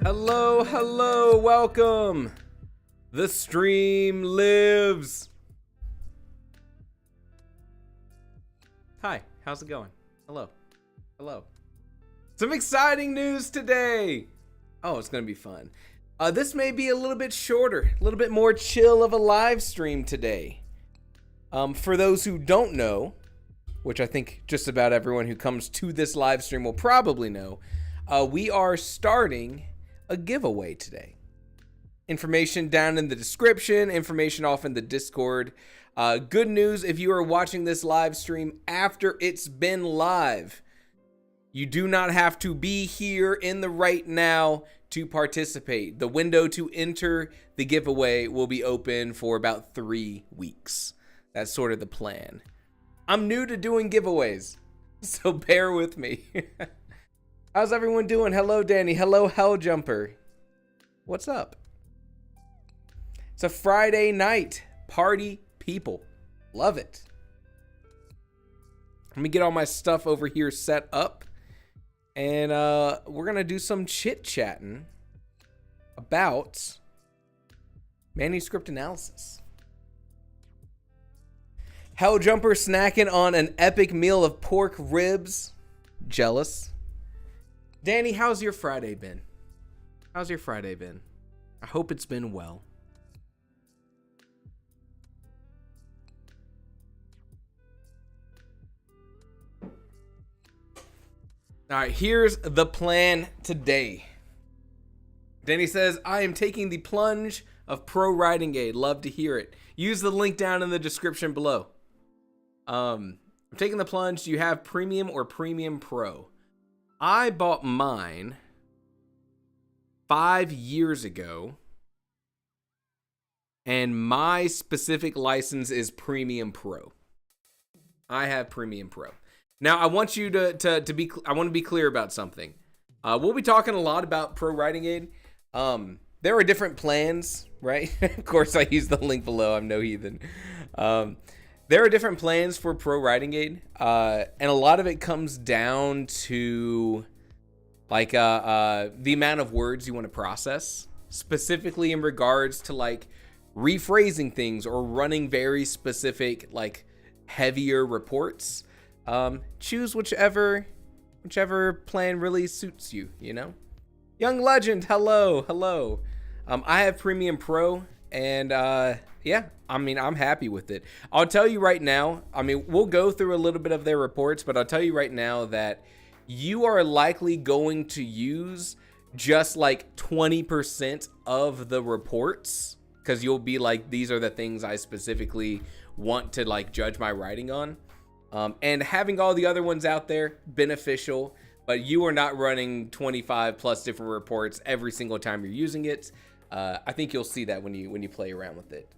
Hello, hello, welcome. The stream lives. Hi, how's it going? Hello, hello. Some exciting news today. Oh, it's gonna be fun. This may be a little bit shorter, a little bit more chill of a live stream today. For those who don't know, which I think just about everyone who comes to this live stream will probably know, we are starting a giveaway today. Information down in the description, information off in the Discord. Good news if you are watching this live stream after it's been live. You do not have to be here in the right now to participate. The window to enter the giveaway will be open for about 3 weeks. That's sort of the plan. I'm new to doing giveaways, so bear with me. How's everyone doing? Hello, Danny. Hello, Helljumper. What's up? It's a Friday night. Party people. Love it. Let me get all my stuff over here set up. And we're going to do some chit-chatting about manuscript analysis. Helljumper snacking on an epic meal of pork ribs. Jealous. Danny, how's your Friday been? How's your Friday been? I hope it's been well. All right, here's the plan today. Danny says, I am taking the plunge of Pro Writing Aid. Love to hear it. Use the link down in the description below. I'm taking the plunge. Do you have Premium or Premium Pro? I bought mine 5 years ago, and my specific license is Premium Pro. I have Premium Pro. Now, I want you to be clear about something. We'll be talking a lot about Pro Writing Aid. There are different plans, right? Of course, I use the link below. I'm no heathen. There are different plans for Pro Writing Aid, and a lot of it comes down to like the amount of words you want to process, specifically in regards to like rephrasing things or running very specific like heavier reports. Choose whichever plan really suits you, you know? Young Legend, hello. I have Premium Pro, and yeah, I mean, I'm happy with it. I'll tell you right now, I mean, we'll go through a little bit of their reports, but I'll tell you right now that you are likely going to use just like 20% of the reports, because you'll be like, these are the things I specifically want to like judge my writing on. And having all the other ones out there, beneficial, but you are not running 25 plus different reports every single time you're using it. I think you'll see that when you play around with it.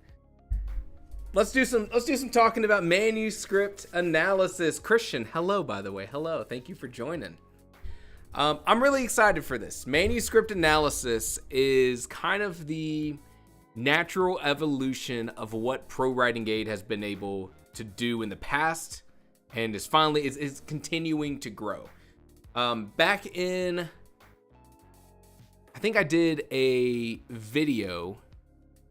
Let's do some talking about manuscript analysis. Christian, hello, by the way. Hello. Thank you for joining. I'm really excited for this. Manuscript analysis is kind of the natural evolution of what Pro Writing Aid has been able to do in the past, and is continuing to grow. Back in, I think I did a video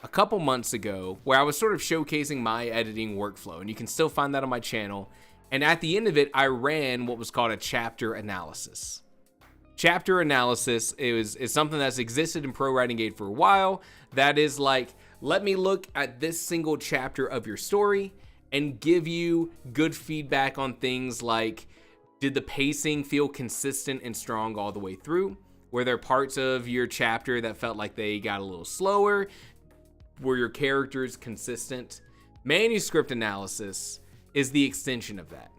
a couple months ago where I was sort of showcasing my editing workflow, and you can still find that on my channel. And at the end of it, I ran what was called a chapter analysis. Chapter analysis is something that's existed in Pro Writing Aid for a while. That is like, let me look at this single chapter of your story and give you good feedback on things like, did the pacing feel consistent and strong all the way through? Were there parts of your chapter that felt like they got a little slower? Were your characters consistent? Manuscript analysis is the extension of that.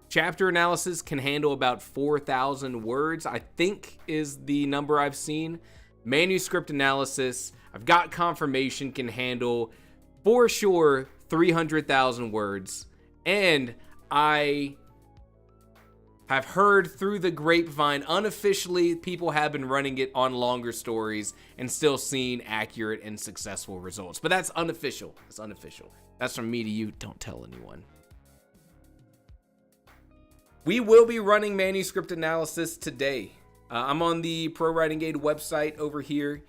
Chapter analysis can handle about 4,000 words, I think is the number I've seen. Manuscript analysis, I've got confirmation, can handle for sure 300,000 words. And I have heard through the grapevine, unofficially, people have been running it on longer stories and still seeing accurate and successful results. But that's unofficial. It's unofficial. That's from me to you. Don't tell anyone. We will be running manuscript analysis today. I'm on the Pro Writing Aid website over here.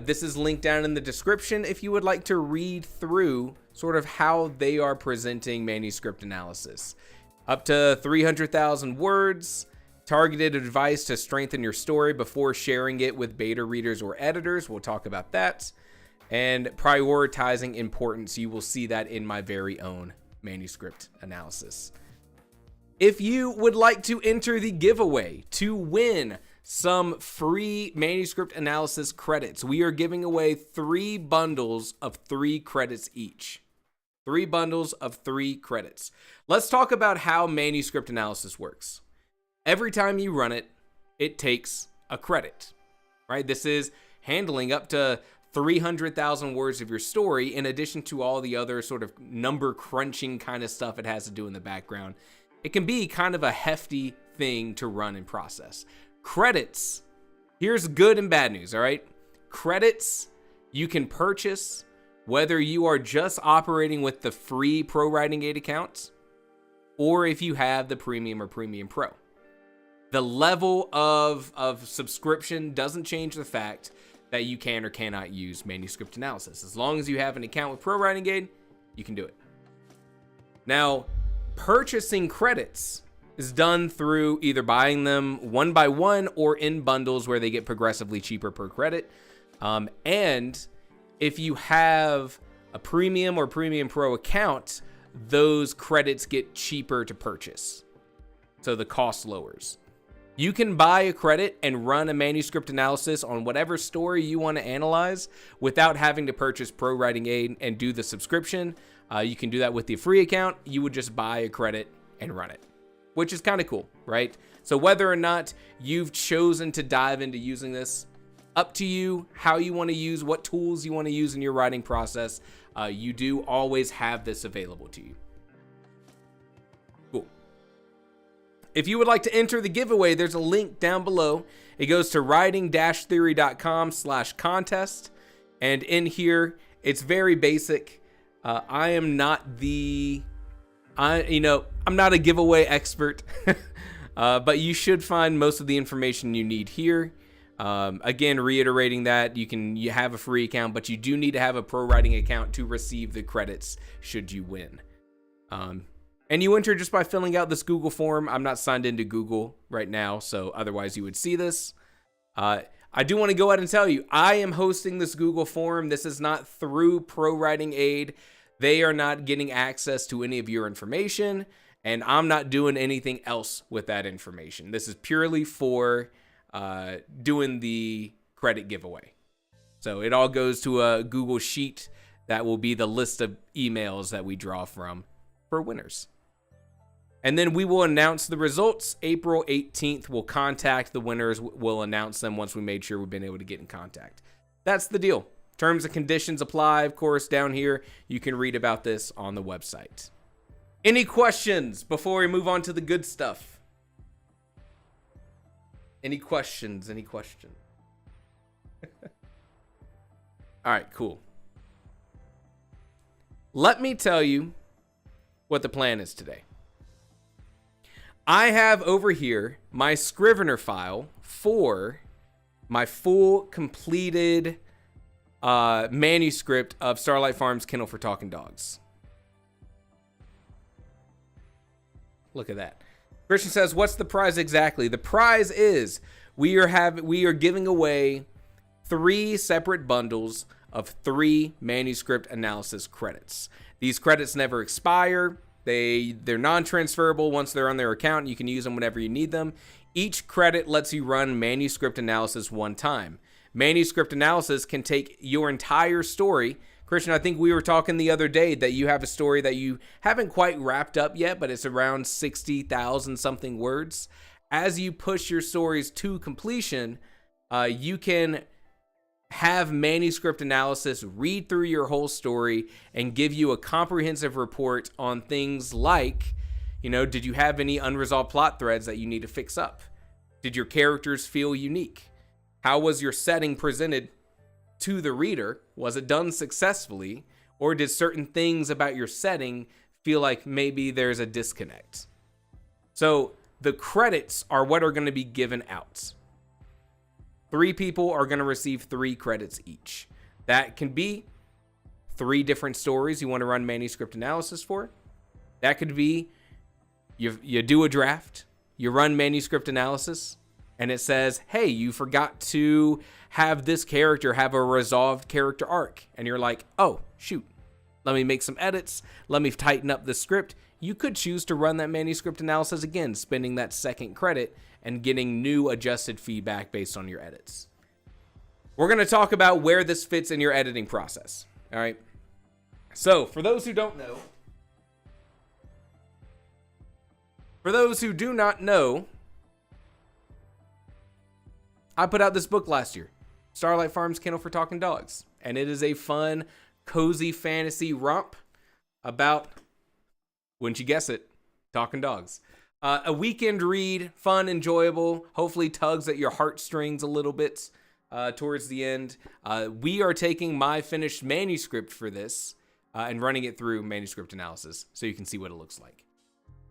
This is linked down in the description if you would like to read through sort of how they are presenting manuscript analysis. Up to 300,000 words, targeted advice to strengthen your story before sharing it with beta readers or editors. We'll talk about that. And prioritizing importance. You will see that in my very own manuscript analysis. If you would like to enter the giveaway to win some free manuscript analysis credits, we are giving away 3 bundles of 3 credits each. 3 bundles of 3 credits. Let's talk about how manuscript analysis works. Every time you run it, it takes a credit, right? This is handling up to 300,000 words of your story, in addition to all the other sort of number crunching kind of stuff it has to do in the background. It can be kind of a hefty thing to run and process. Credits, here's good and bad news, all right? Credits you can purchase whether you are just operating with the free Pro Writing Aid account or if you have the Premium or Premium Pro. The level of subscription doesn't change the fact that you can or cannot use manuscript analysis. As long as you have an account with Pro Writing Aid, you can do it. Now, purchasing credits is done through either buying them one by one or in bundles where they get progressively cheaper per credit. And if you have a Premium or Premium Pro account, those credits get cheaper to purchase. So the cost lowers. You can buy a credit and run a manuscript analysis on whatever story you want to analyze without having to purchase Pro Writing Aid and do the subscription. You can do that with the free account. You would just buy a credit and run it, which is kind of cool, right? So whether or not you've chosen to dive into using this, up to you, how you want to use, what tools you want to use in your writing process. You do always have this available to you. Cool. If you would like to enter the giveaway, there's a link down below. It goes to writing-theory.com/contest. And in here, it's very basic. I'm not a giveaway expert, but you should find most of the information you need here. Again, reiterating that you have a free account, but you do need to have a Pro Writing account to receive the credits should you win. And you enter just by filling out this Google form. I'm not signed into Google right now, so otherwise you would see this. I do want to go ahead and tell you, I am hosting this Google form. This is not through Pro Writing Aid. They are not getting access to any of your information, and I'm not doing anything else with that information. This is purely for doing the credit giveaway. So it all goes to a Google Sheet that will be the list of emails that we draw from for winners. And then we will announce the results. April 18th, we'll contact the winners. We'll announce them once we made sure we've been able to get in contact. That's the deal. Terms and conditions apply, of course, down here. You can read about this on the website. Any questions before we move on to the good stuff? Any questions? Any question? All right, cool. Let me tell you what the plan is today. I have over here my Scrivener file for my full completed manuscript of Starlight Farm's Kennel for Talking Dogs. Look at that. Christian says, what's the prize exactly? The prize is we are giving away 3 separate bundles of 3 manuscript analysis credits. These credits never expire. They're non-transferable. Once they're on their account, you can use them whenever you need them. Each credit lets you run manuscript analysis one time. Manuscript analysis can take your entire story. Christian, I think we were talking the other day that you have a story that you haven't quite wrapped up yet, but it's around 60,000 something words. As you push your stories to completion, you can have manuscript analysis read through your whole story and give you a comprehensive report on things like, did you have any unresolved plot threads that you need to fix up? Did your characters feel unique? How was your setting presented to the reader? Was it done successfully? Or did certain things about your setting feel like maybe there's a disconnect? So the credits are what are going to be given out. 3 people are going to receive 3 credits each. That can be 3 different stories you want to run manuscript analysis for. That could be you do a draft, you run manuscript analysis, and it says, hey, you forgot to have this character have a resolved character arc. And you're like, oh, shoot, let me make some edits. Let me tighten up the script. You could choose to run that manuscript analysis again, spending that 2nd credit and getting new adjusted feedback based on your edits. We're going to talk about where this fits in your editing process. All right. So for those who don't know, for those who do not know, I put out this book last year, Starlight Farm's Kennel for Talking Dogs. And it is a fun, cozy fantasy romp about, wouldn't you guess it, talking dogs. A weekend read, fun, enjoyable, hopefully tugs at your heartstrings a little bit towards the end. We are taking my finished manuscript for this and running it through manuscript analysis so you can see what it looks like.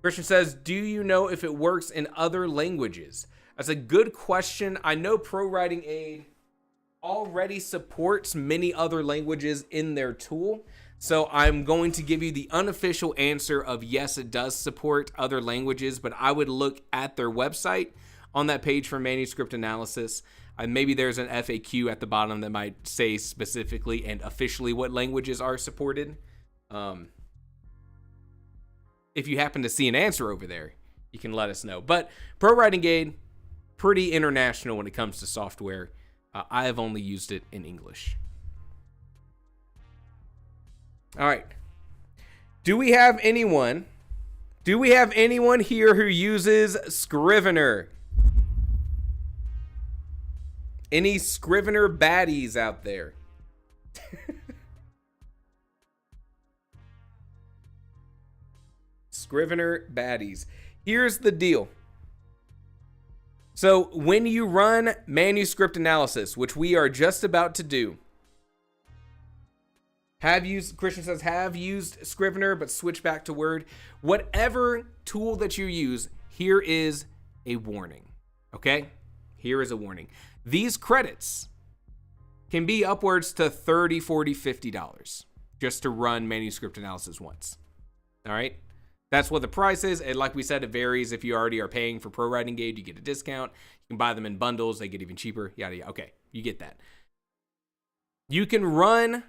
Christian says, do you know if it works in other languages? That's a good question. I know Pro Writing Aid already supports many other languages in their tool. So I'm going to give you the unofficial answer of yes, it does support other languages, but I would look at their website on that page for manuscript analysis. Maybe there's an FAQ at the bottom that might say specifically and officially what languages are supported. If you happen to see an answer over there, you can let us know. But Pro Writing Aid, pretty international when it comes to software. I have only used it in English. All right. Do we have anyone here who uses Scrivener? Any Scrivener baddies out there? Scrivener baddies. Here's the deal. So when you run manuscript analysis, which we are just about to do, Christian says, have used Scrivener, but switch back to Word. Whatever tool that you use, here is a warning. Okay? Here is a warning. These credits can be upwards to $30, $40, $50 just to run manuscript analysis once. All right? That's what the price is. And like we said, it varies. If you already are paying for Pro Writing Aid, you get a discount. You can buy them in bundles. They get even cheaper. Yada, yada. Okay, you get that. You can run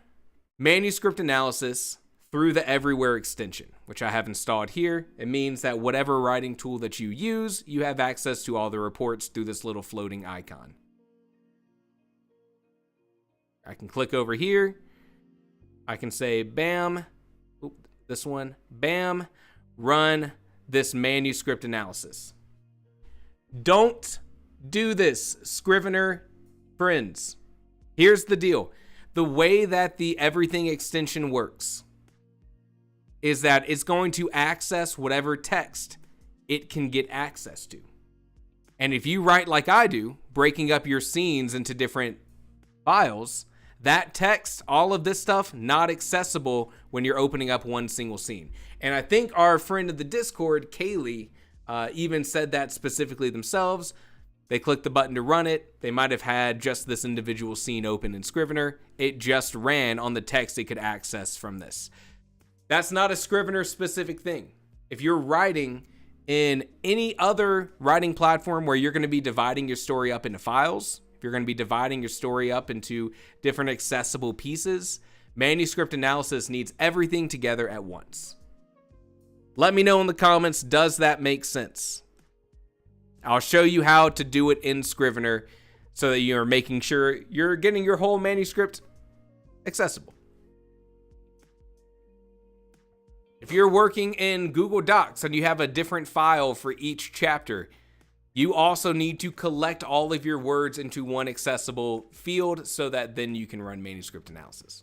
manuscript analysis through the Everywhere extension, which I have installed here. It means that whatever writing tool that you use, you have access to all the reports through this little floating icon. I can click over here. I can say, bam, this one, bam, run this manuscript analysis. Don't do this, Scrivener friends. Here's the deal. The way that the Everything extension works is that it's going to access whatever text it can get access to. And if you write like I do, breaking up your scenes into different files, that text, all of this stuff, not accessible when you're opening up one single scene. And I think our friend of the Discord, Kaylee, even said that specifically themselves. They clicked the button to run it. They might have had just this individual scene open in Scrivener. It just ran on the text it could access from this. That's not a Scrivener specific thing. If you're writing in any other writing platform where you're going to be dividing your story up into files, if you're going to be dividing your story up into different accessible pieces, manuscript analysis needs everything together at once. Let me know in the comments, does that make sense? I'll show you how to do it in Scrivener so that you're making sure you're getting your whole manuscript accessible. If you're working in Google Docs and you have a different file for each chapter, you also need to collect all of your words into one accessible field so that then you can run manuscript analysis.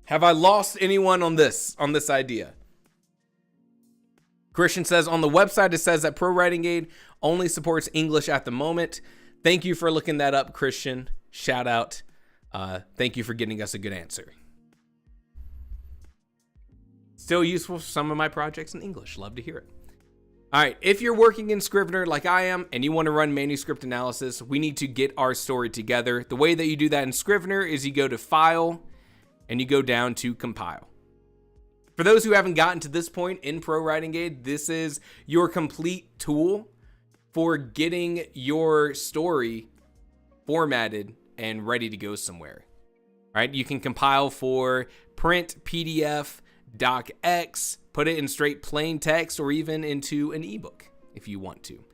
Have I lost anyone on this idea? Christian says on the website, it says that Pro Writing Aid only supports English at the moment. Thank you for looking that up, Christian. Shout out. Thank you for getting us a good answer. Still useful for some of my projects in English. Love to hear it. All right, if you're working in Scrivener like I am and you want to run manuscript analysis, we need to get our story together. The way that you do that in Scrivener is you go to File and you go down to Compile. For those who haven't gotten to this point in Pro Writing Aid, this is your complete tool for getting your story formatted and ready to go somewhere. All right, you can compile for print, PDF, docx, put it in straight plain text, or even into an ebook if you want to.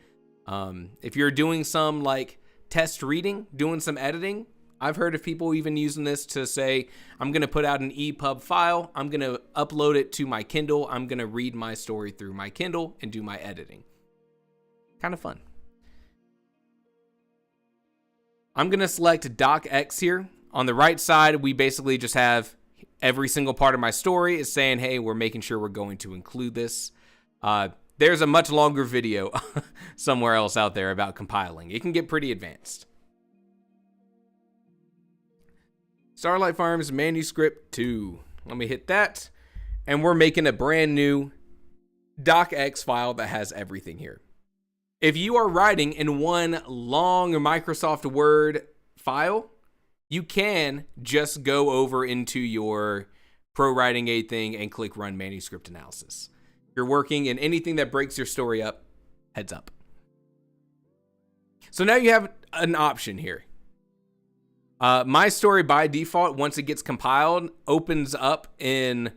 If you're doing some like test reading, doing some editing, I've heard of people even using this to say, I'm going to put out an EPUB file, I'm going to upload it to my Kindle, I'm going to read my story through my Kindle and do my editing. Kind of fun. I'm going to select docx here. On the right side, we basically just have every single part of my story is saying, hey, we're making sure we're going to include this. There's a much longer video somewhere else out there about compiling. It can get pretty advanced. Starlight Farms Manuscript 2. Let me hit that. And we're making a brand new docx file that has everything here. If you are writing in one long Microsoft Word file, you can just go over into your Pro Writing Aid thing and click Run Manuscript Analysis. If you're working in anything that breaks your story up, heads up. So now you have an option here. My story by default, once it gets compiled, opens up in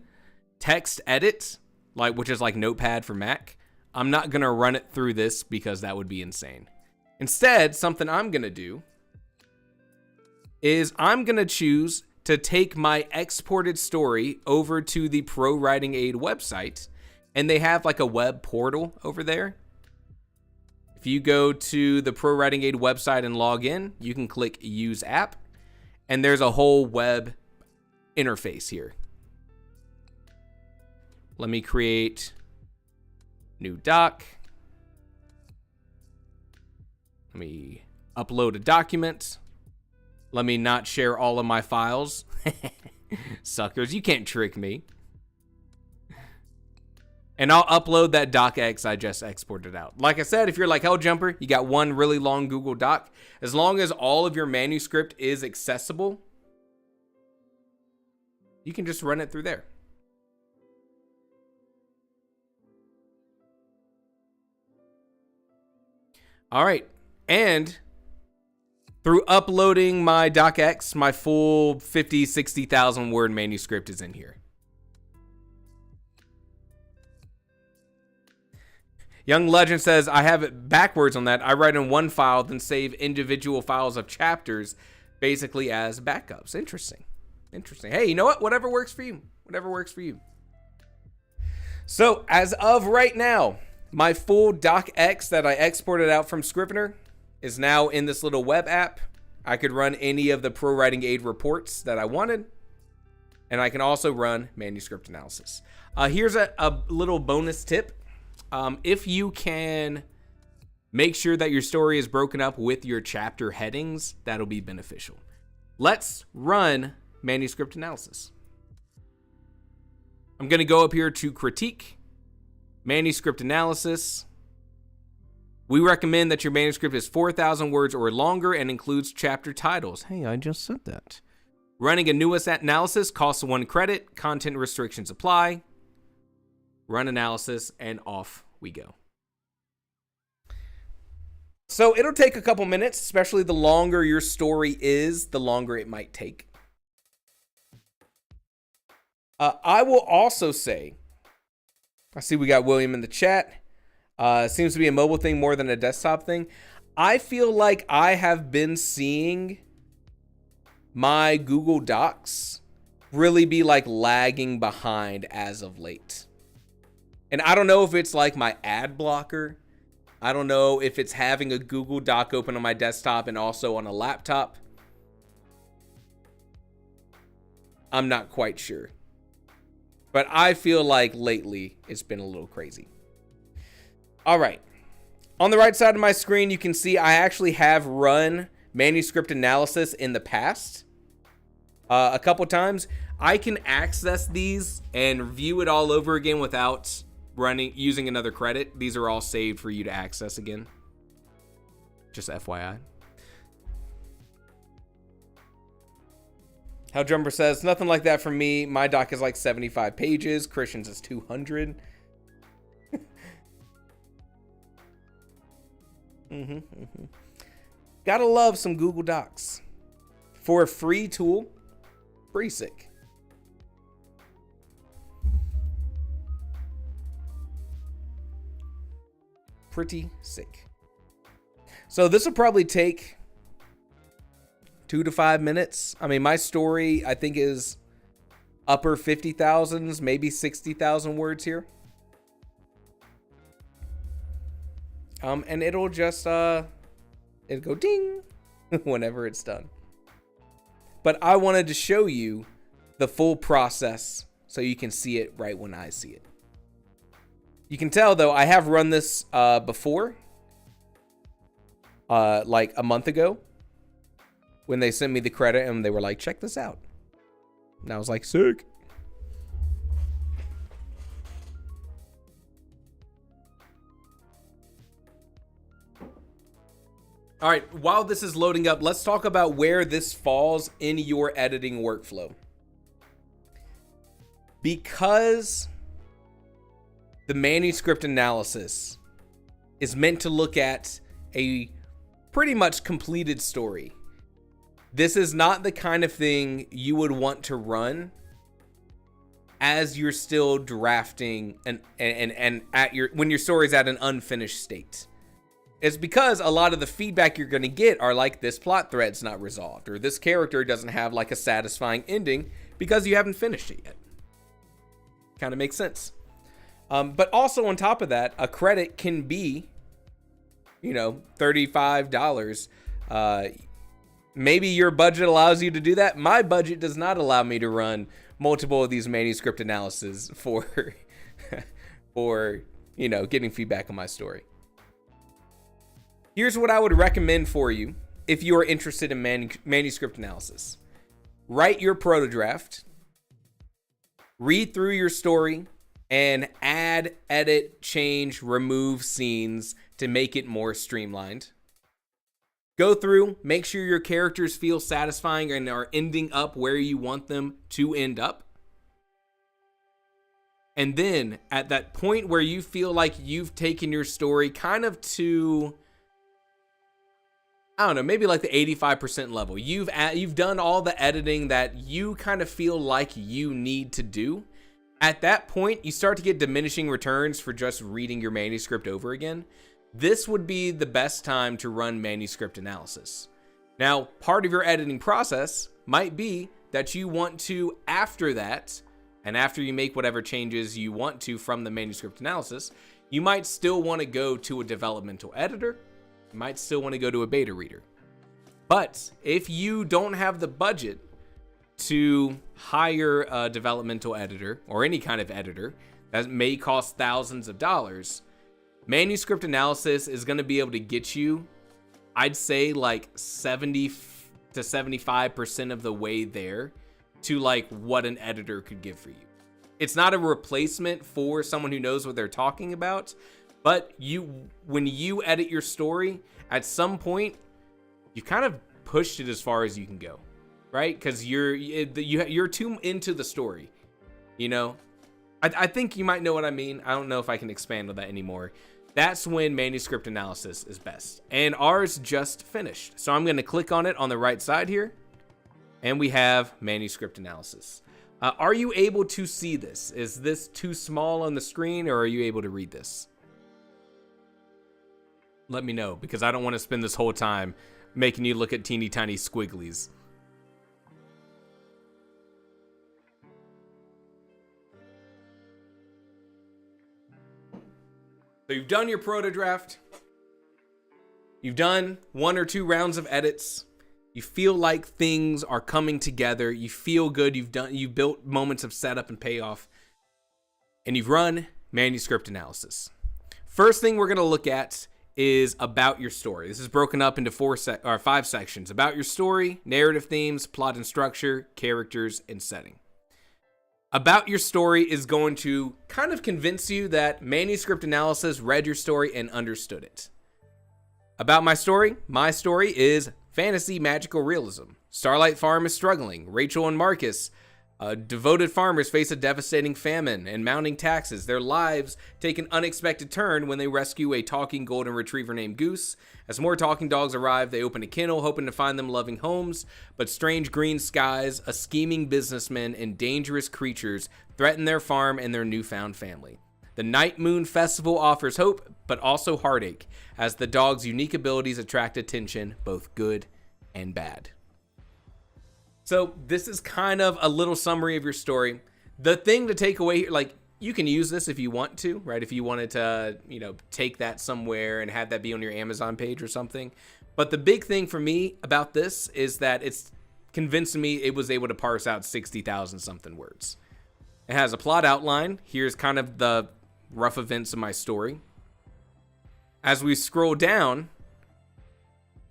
text edit, which is like Notepad for Mac. I'm not going to run it through this because that would be insane. Instead, something I'm going to do is I'm going to choose to take my exported story over to the Pro Writing Aid website, and they have like a web portal over there. If you go to the Pro Writing Aid website and log in, you can click Use App, and there's a whole web interface here. Let me create new doc. Let me upload a document. Let me not share all of my files. Suckers, you can't trick me. And I'll upload that docx I just exported out. Like I said, if you're like Helljumper, you got one really long Google Doc. As long as all of your manuscript is accessible, you can just run it through there. All right, and through uploading my docx, my full 50, 60,000 word manuscript is in here. Young Legend says, I have it backwards on that. I write in one file, then save individual files of chapters basically as backups. Interesting. Interesting. Hey, you know what? Whatever works for you. Whatever works for you. So as of right now, my full docx that I exported out from Scrivener is now in this little web app. I could run any of the Pro Writing Aid reports that I wanted. And I can also run manuscript analysis. Here's a little bonus tip. If you can make sure that your story is broken up with your chapter headings, that'll be beneficial. Let's run manuscript analysis. I'm going to go up here to critique, manuscript analysis. We recommend that your manuscript is 4,000 words or longer and includes chapter titles. Hey, I just said that. Running a newest analysis costs 1 credit. Content restrictions apply. Run analysis, and off we go. So it'll take a couple minutes, especially the longer your story is, the longer it might take. I will also say, I see we got William in the chat. Seems to be a mobile thing more than a desktop thing. I feel like I have been seeing my Google Docs really be like lagging behind as of late. And I don't know if it's like my ad blocker. I don't know if it's having a Google Doc open on my desktop and also on a laptop. I'm not quite sure. But I feel like lately it's been a little crazy. All right. On the right side of my screen, you can see I actually have run manuscript analysis in the past. A couple times. I can access these and view it all over again without using another credit. These are all saved for you to access again. Just FYI. How Jumper says, nothing like that for me. My doc is like 75 pages. Christian's is 200. Gotta love some Google Docs. For a free tool, pretty sick. Pretty sick. So this will probably take 2 to 5 minutes. I mean, my story, I think, is upper 50,000s, maybe 60,000 words here. And it'll just, it'll go ding whenever it's done. But I wanted to show you the full process so you can see it right when I see it. You can tell, though, I have run this before, like a month ago, when they sent me the credit and they were like, check this out. And I was like, sick. All right, while this is loading up, let's talk about where this falls in your editing workflow. Because the manuscript analysis is meant to look at a pretty much completed story. This is not the kind of thing you would want to run as you're still drafting and at when your story's at an unfinished state. It's because a lot of the feedback you're going to get are like, this plot thread's not resolved, or this character doesn't have like a satisfying ending because you haven't finished it yet. Kind of makes sense. But also on top of that, a credit can be, $35. Maybe your budget allows you to do that. My budget does not allow me to run multiple of these manuscript analyses for getting feedback on my story. Here's what I would recommend for you if you are interested in manuscript analysis. Write your proto draft, read through your story, and add, edit, change, remove scenes to make it more streamlined. Go through, make sure your characters feel satisfying and are ending up where you want them to end up. And then at that point where you feel like you've taken your story kind of to, I don't know, maybe like the 85% level. You've done all the editing that you kind of feel like you need to do. At that point, you start to get diminishing returns for just reading your manuscript over again. This would be the best time to run manuscript analysis. Now, part of your editing process might be that you want to, after that, and after you make whatever changes you want to from the manuscript analysis, you might still want to go to a developmental editor. You might still want to go to a beta reader. But if you don't have the budget to hire a developmental editor or any kind of editor that may cost thousands of dollars, manuscript analysis is going to be able to get you, I'd say, like 70 to 75% of the way there to like what an editor could give for you. It's not a replacement for someone who knows what they're talking about, but when you edit your story, at some point, you kind of pushed it as far as you can go, right? Because you're too into the story, I think you might know what I mean. I don't know if I can expand on that anymore. That's when manuscript analysis is best. And ours just finished. So I'm going to click on it on the right side here. And we have manuscript analysis. Are you able to see this? Is this too small on the screen, or are you able to read this? Let me know, because I don't want to spend this whole time making you look at teeny tiny squigglies. So you've done your proto draft. You've done 1 or 2 rounds of edits. You feel like things are coming together. You feel good. You've built moments of setup and payoff. And you've run manuscript analysis. First thing we're going to look at is about your story. This is broken up into 5 sections. About your story, narrative themes, plot and structure, characters, and setting. About your story is going to kind of convince you that Manuscript Analysis read your story and understood it. About my story is fantasy magical realism. Starlight Farm is struggling. Rachel and Marcus, devoted farmers, face a devastating famine and mounting taxes. Their lives take an unexpected turn when they rescue a talking golden retriever named Goose. As more talking dogs arrive, they open a kennel, hoping to find them loving homes. But strange green skies, a scheming businessman, and dangerous creatures threaten their farm and their newfound family. The Night Moon Festival offers hope, but also heartache, as the dog's unique abilities attract attention, both good and bad. So this is kind of a little summary of your story. The thing to take away here, like, you can use this if you want to, right? If you wanted to, take that somewhere and have that be on your Amazon page or something. But the big thing for me about this is that it's convinced me it was able to parse out 60,000 something words. It has a plot outline. Here's kind of the rough events of my story. As we scroll down,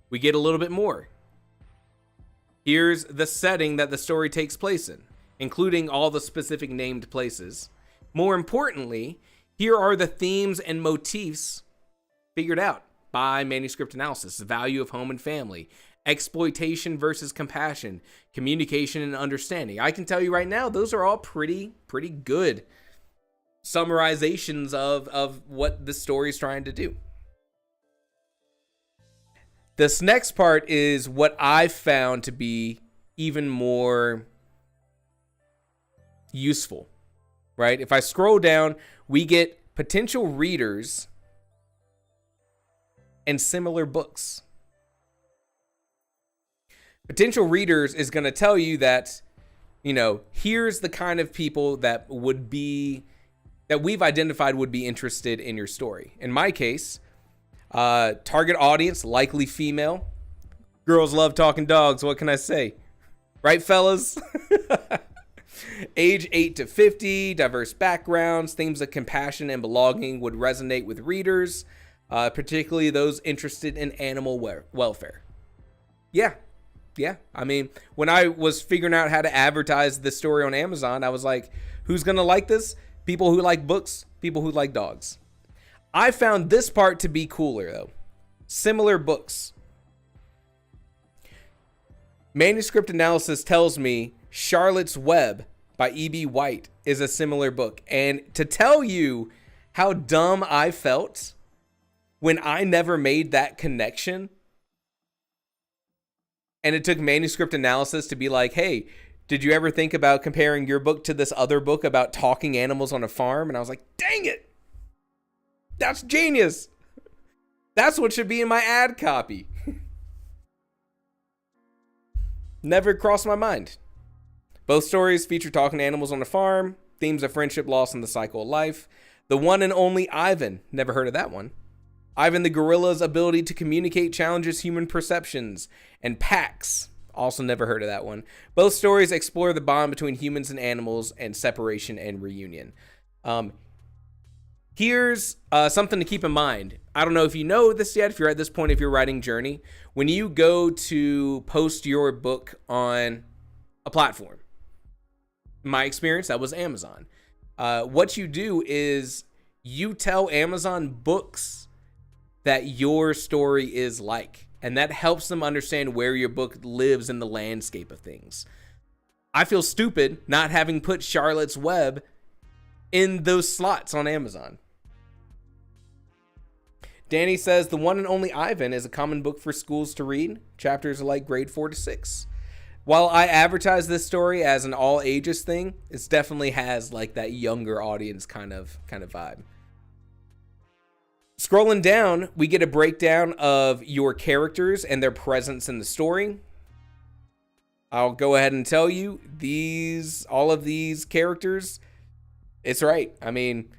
we get a little bit more. Here's the setting that the story takes place in, including all the specific named places. More importantly, here are the themes and motifs figured out by Manuscript Analysis: the value of home and family, exploitation versus compassion, communication and understanding. I can tell you right now, those are all pretty good summarizations of what the story is trying to do. This next part is what I found to be even more useful, right? If I scroll down, we get potential readers and similar books. Potential readers is going to tell you that, here's the kind of people that we've identified would be interested in your story. In my case, target audience, likely female. Girls love talking dogs. What can I say? Right, fellas? Age 8 to 50, diverse backgrounds, themes of compassion and belonging would resonate with readers, particularly those interested in animal welfare. Yeah. I mean, when I was figuring out how to advertise this story on Amazon, I was like, who's going to like this? People who like books, people who like dogs. I found this part to be cooler, though. Similar books. Manuscript Analysis tells me Charlotte's Web by E.B. White is a similar book. And to tell you how dumb I felt when I never made that connection, and it took Manuscript Analysis to be like, hey, did you ever think about comparing your book to this other book about talking animals on a farm? And I was like, dang it. That's genius. That's what should be in my ad copy. Never crossed my mind. Both stories feature talking animals on a farm, themes of friendship, loss, and the cycle of life. The one and only Ivan. Never heard of that one. Ivan the gorilla's ability to communicate challenges human perceptions. And Pax. Also never heard of that one. Both stories explore the bond between humans and animals and separation and reunion. Here's something to keep in mind. I don't know if you know this yet, if you're at this point of your writing journey. When you go to post your book on a platform, in my experience, that was Amazon. What you do is you tell Amazon books that your story is like, and that helps them understand where your book lives in the landscape of things. I feel stupid not having put Charlotte's Web in those slots on Amazon. Danny says the one and only Ivan is a common book for schools to read. Chapters are like grade 4 to 6. While I advertise this story as an all ages thing, it definitely has like that younger audience kind of vibe. Scrolling down, we get a breakdown of your characters and their presence in the story. I'll go ahead and tell you all of these characters. It's right. I mean,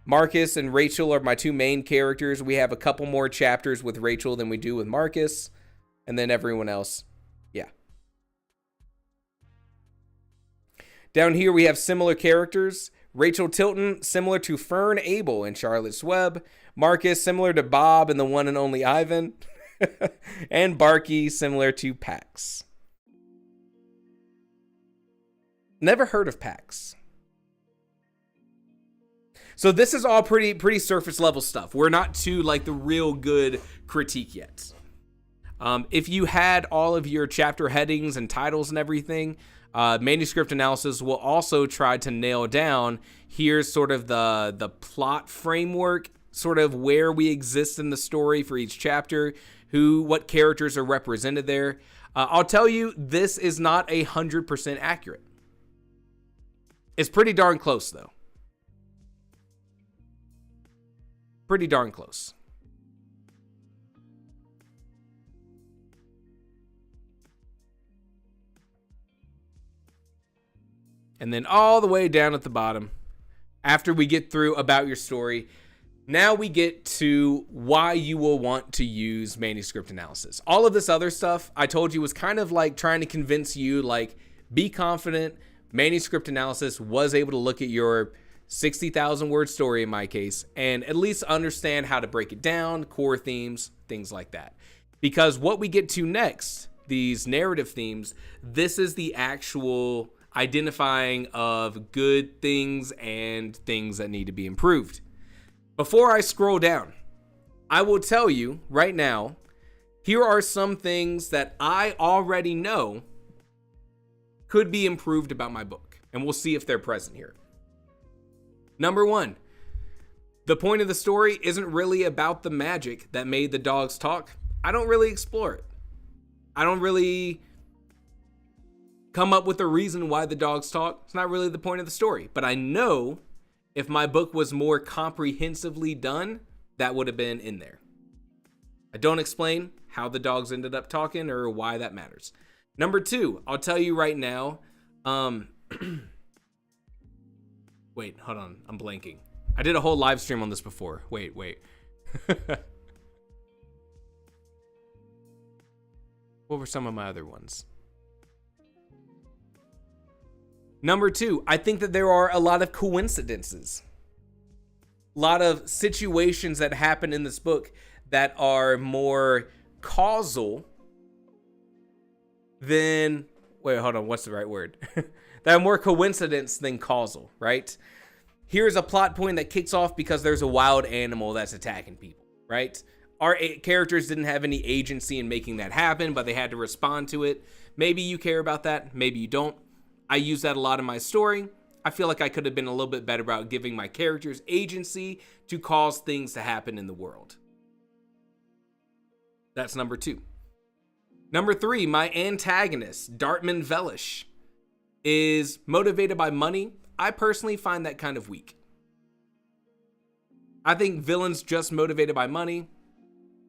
Marcus and Rachel are my two main characters. We have a couple more chapters with Rachel than we do with Marcus. And then everyone else, yeah. Down here we have similar characters. Rachel Tilton, similar to Fern Abel in Charlotte's Web. Marcus, similar to Bob and the one and only Ivan. And Barky, similar to Pax. Never heard of Pax. So this is all pretty surface level stuff. We're not to like the real good critique yet. If you had all of your chapter headings and titles and everything, manuscript analysis will also try to nail down, here's sort of the plot framework, sort of where we exist in the story for each chapter, what characters are represented there. I'll tell you, this is not 100% accurate. It's pretty darn close, though. Pretty darn close. And then all the way down at the bottom, after we get through about your story, now we get to why you will want to use manuscript analysis. All of this other stuff I told you was kind of like trying to convince you, like, be confident. Manuscript analysis was able to look at your 60,000 word story in my case, and at least understand how to break it down, core themes, things like that. Because what we get to next, these narrative themes, this is the actual identifying of good things and things that need to be improved. Before I scroll down, I will tell you right now, here are some things that I already know could be improved about my book, and we'll see if they're present here. Number one, the point of the story isn't really about the magic that made the dogs talk. I don't really explore it. I don't really come up with a reason why the dogs talk. It's not really the point of the story. But I know if my book was more comprehensively done, that would have been in there. I don't explain how the dogs ended up talking or why that matters. Number two, I'll tell you right now. Wait, hold on. I'm blanking. I did a whole live stream on this before. Wait. What were some of my other ones? Number two, I think that there are a lot of coincidences. A lot of situations that happen in this book that are more causal than... Wait, hold on. What's the right word? That are more coincidence than causal, right? Here's a plot point that kicks off because there's a wild animal that's attacking people, right? Our characters didn't have any agency in making that happen, but they had to respond to it. Maybe you care about that. Maybe you don't. I use that a lot in my story. I feel like I could have been a little bit better about giving my characters agency to cause things to happen in the world. That's number two. Number three, my antagonist, Dartman Velish, is motivated by money. I personally find that kind of weak. I think villains just motivated by money,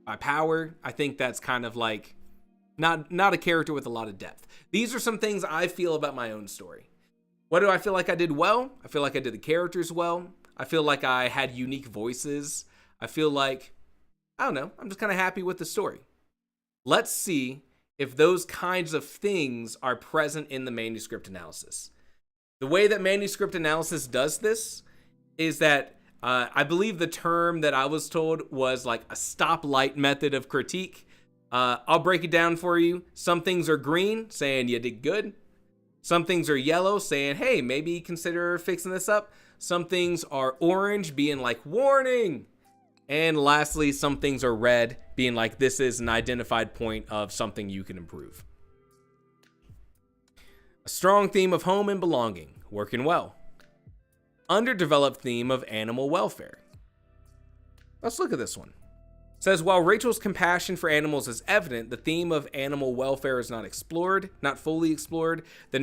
by power. I think that's kind of like not a character with a lot of depth. These are some things I feel about my own story. What do I feel like I did well? I feel like I did the characters well. I feel like I had unique voices. I feel like, I don't know, I'm just kind of happy with the story. Let's see if those kinds of things are present in the manuscript analysis. The way that manuscript analysis does this is that I believe the term that I was told was like a stoplight method of critique. I'll break it down for you. Some things are green, saying you did good. Some things are yellow, saying, hey, maybe consider fixing this up. Some things are orange, being like, warning. And lastly, some things are red, being like, this is an identified point of something you can improve. A strong theme of home and belonging, working well. Underdeveloped theme of animal welfare. Let's look at this one. It says, while Rachel's compassion for animals is evident, the theme of animal welfare is not fully explored. The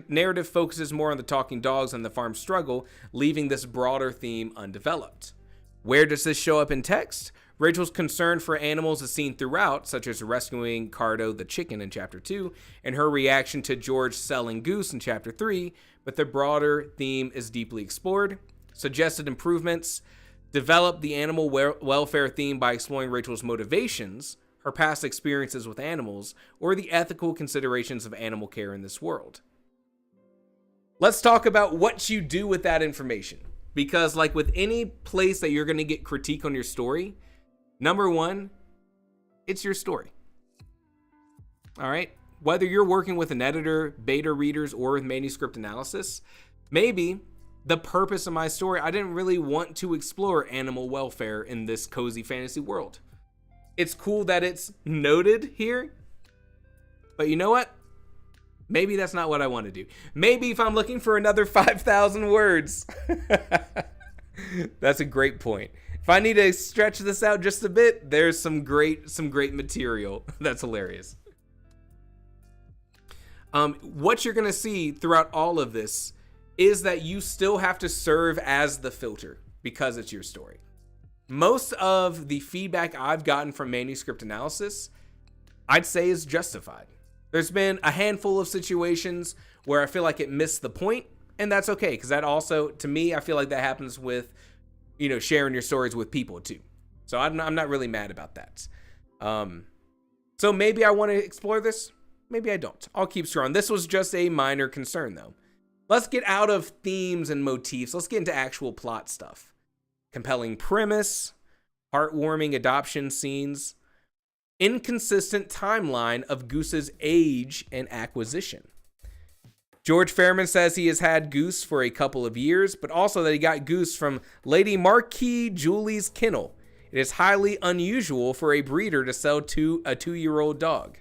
narrative focuses more on the talking dogs and the farm struggle, leaving this broader theme undeveloped. Where does this show up in text? Rachel's concern for animals is seen throughout, such as rescuing Cardo the chicken in chapter 2, and her reaction to George selling Goose in chapter 3, but the broader theme is deeply explored. Suggested improvements: develop the animal welfare theme by exploring Rachel's motivations, her past experiences with animals, or the ethical considerations of animal care in this world. Let's talk about what you do with that information. Because like with any place that you're going to get critique on your story, number one, it's your story. All right? Whether you're working with an editor, beta readers, or with manuscript analysis, maybe the purpose of my story. I didn't really want to explore animal welfare in this cozy fantasy world. It's cool that it's noted here, but you know what? Maybe that's not what I want to do. Maybe if I'm looking for another 5,000 words. That's a great point. If I need to stretch this out just a bit, there's some great material. That's hilarious. What you're going to see throughout all of this is that you still have to serve as the filter because it's your story. Most of the feedback I've gotten from manuscript analysis, I'd say, is justified. There's been a handful of situations where I feel like it missed the point, and that's okay, because that also, to me, I feel like that happens with, sharing your stories with people too. So I'm not really mad about that. So maybe I want to explore this. Maybe I don't. I'll keep scrolling. This was just a minor concern, though. Let's get out of themes and motifs. Let's get into actual plot stuff. Compelling premise, heartwarming adoption scenes, inconsistent timeline of Goose's age and acquisition. George Fairman says he has had Goose for a couple of years, but also that he got Goose from Lady Marquis Julie's kennel. It is highly unusual for a breeder to sell to a 2-year-old dog.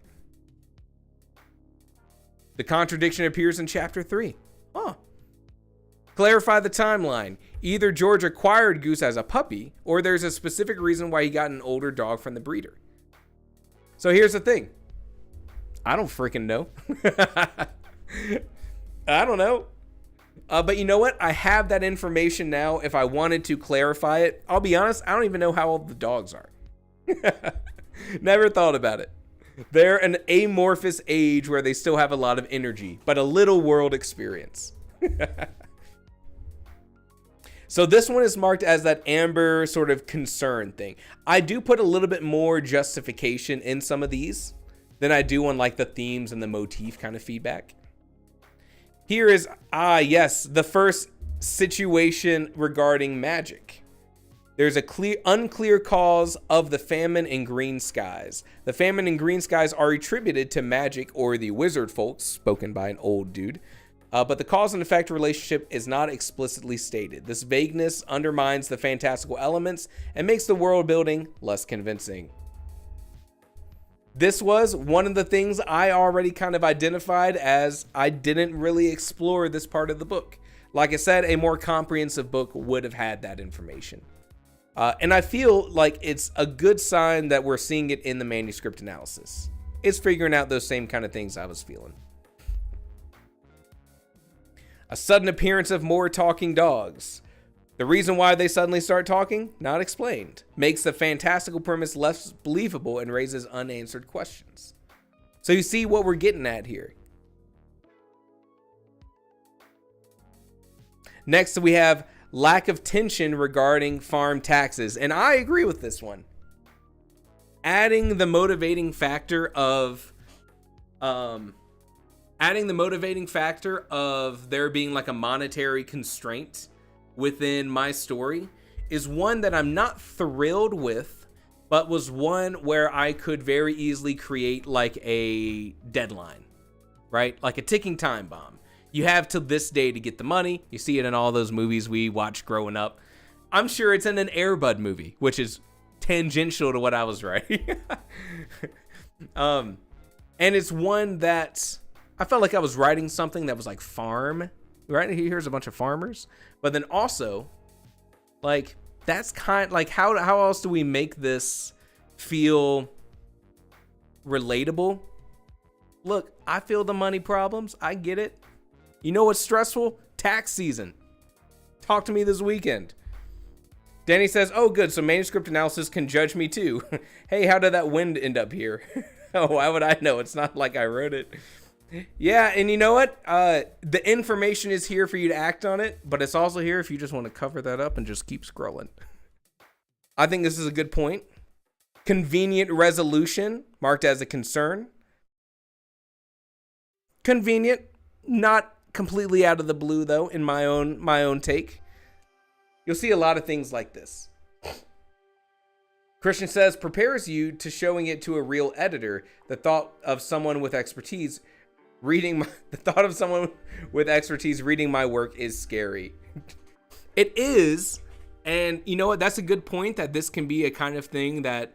The contradiction appears in chapter 3. Clarify the timeline. Either George acquired Goose as a puppy, or there's a specific reason why he got an older dog from the breeder. So here's the thing. I don't freaking know. I don't know. But you know what? I have that information now. If I wanted to clarify it, I'll be honest, I don't even know how old the dogs are. Never thought about it. They're an amorphous age where they still have a lot of energy, but a little world experience. So this one is marked as that amber sort of concern thing. I do put a little bit more justification in some of these than I do on like the themes and the motif kind of feedback. Here is, yes, the first situation regarding magic. There's a unclear cause of the famine in green skies. The famine in green skies are attributed to magic or the wizard folks, spoken by an old dude. But the cause and effect relationship is not explicitly stated. This vagueness undermines the fantastical elements and makes the world building less convincing. This was one of the things I already kind of identified as I didn't really explore this part of the book. Like I said, a more comprehensive book would have had that information. And I feel like it's a good sign that we're seeing it in the manuscript analysis. It's figuring out those same kind of things I was feeling. A sudden appearance of more talking dogs. The reason why they suddenly start talking, not explained. Makes the fantastical premise less believable and raises unanswered questions. So you see what we're getting at here. Next, we have lack of tension regarding farm taxes. And I agree with this one. Adding the motivating factor of there being like a monetary constraint within my story is one that I'm not thrilled with, but was one where I could very easily create like a deadline, right? Like a ticking time bomb. You have till this day to get the money. You see it in all those movies we watched growing up. I'm sure it's in an Air Bud movie, which is tangential to what I was writing. And it's one that I felt like I was writing something that was like farm, right? Here's a bunch of farmers, but then also like, that's kind like, how else do we make this feel relatable? Look, I feel the money problems. I get it. You know what's stressful? Tax season. Talk to me this weekend. Danny says, oh, good. So manuscript analysis can judge me too. Hey, how did that wind end up here? Oh, why would I know? It's not like I wrote it. Yeah, and you know what? The information is here for you to act on it, but it's also here if you just want to cover that up and just keep scrolling. I think this is a good point. Convenient resolution, marked as a concern. Convenient, not completely out of the blue though, in my own take. You'll see a lot of things like this. Christian says, prepares you to showing it to a real editor. The thought of someone with expertise The thought of someone with expertise reading my work is scary. It is. And you know what? That's a good point, that this can be a kind of thing that,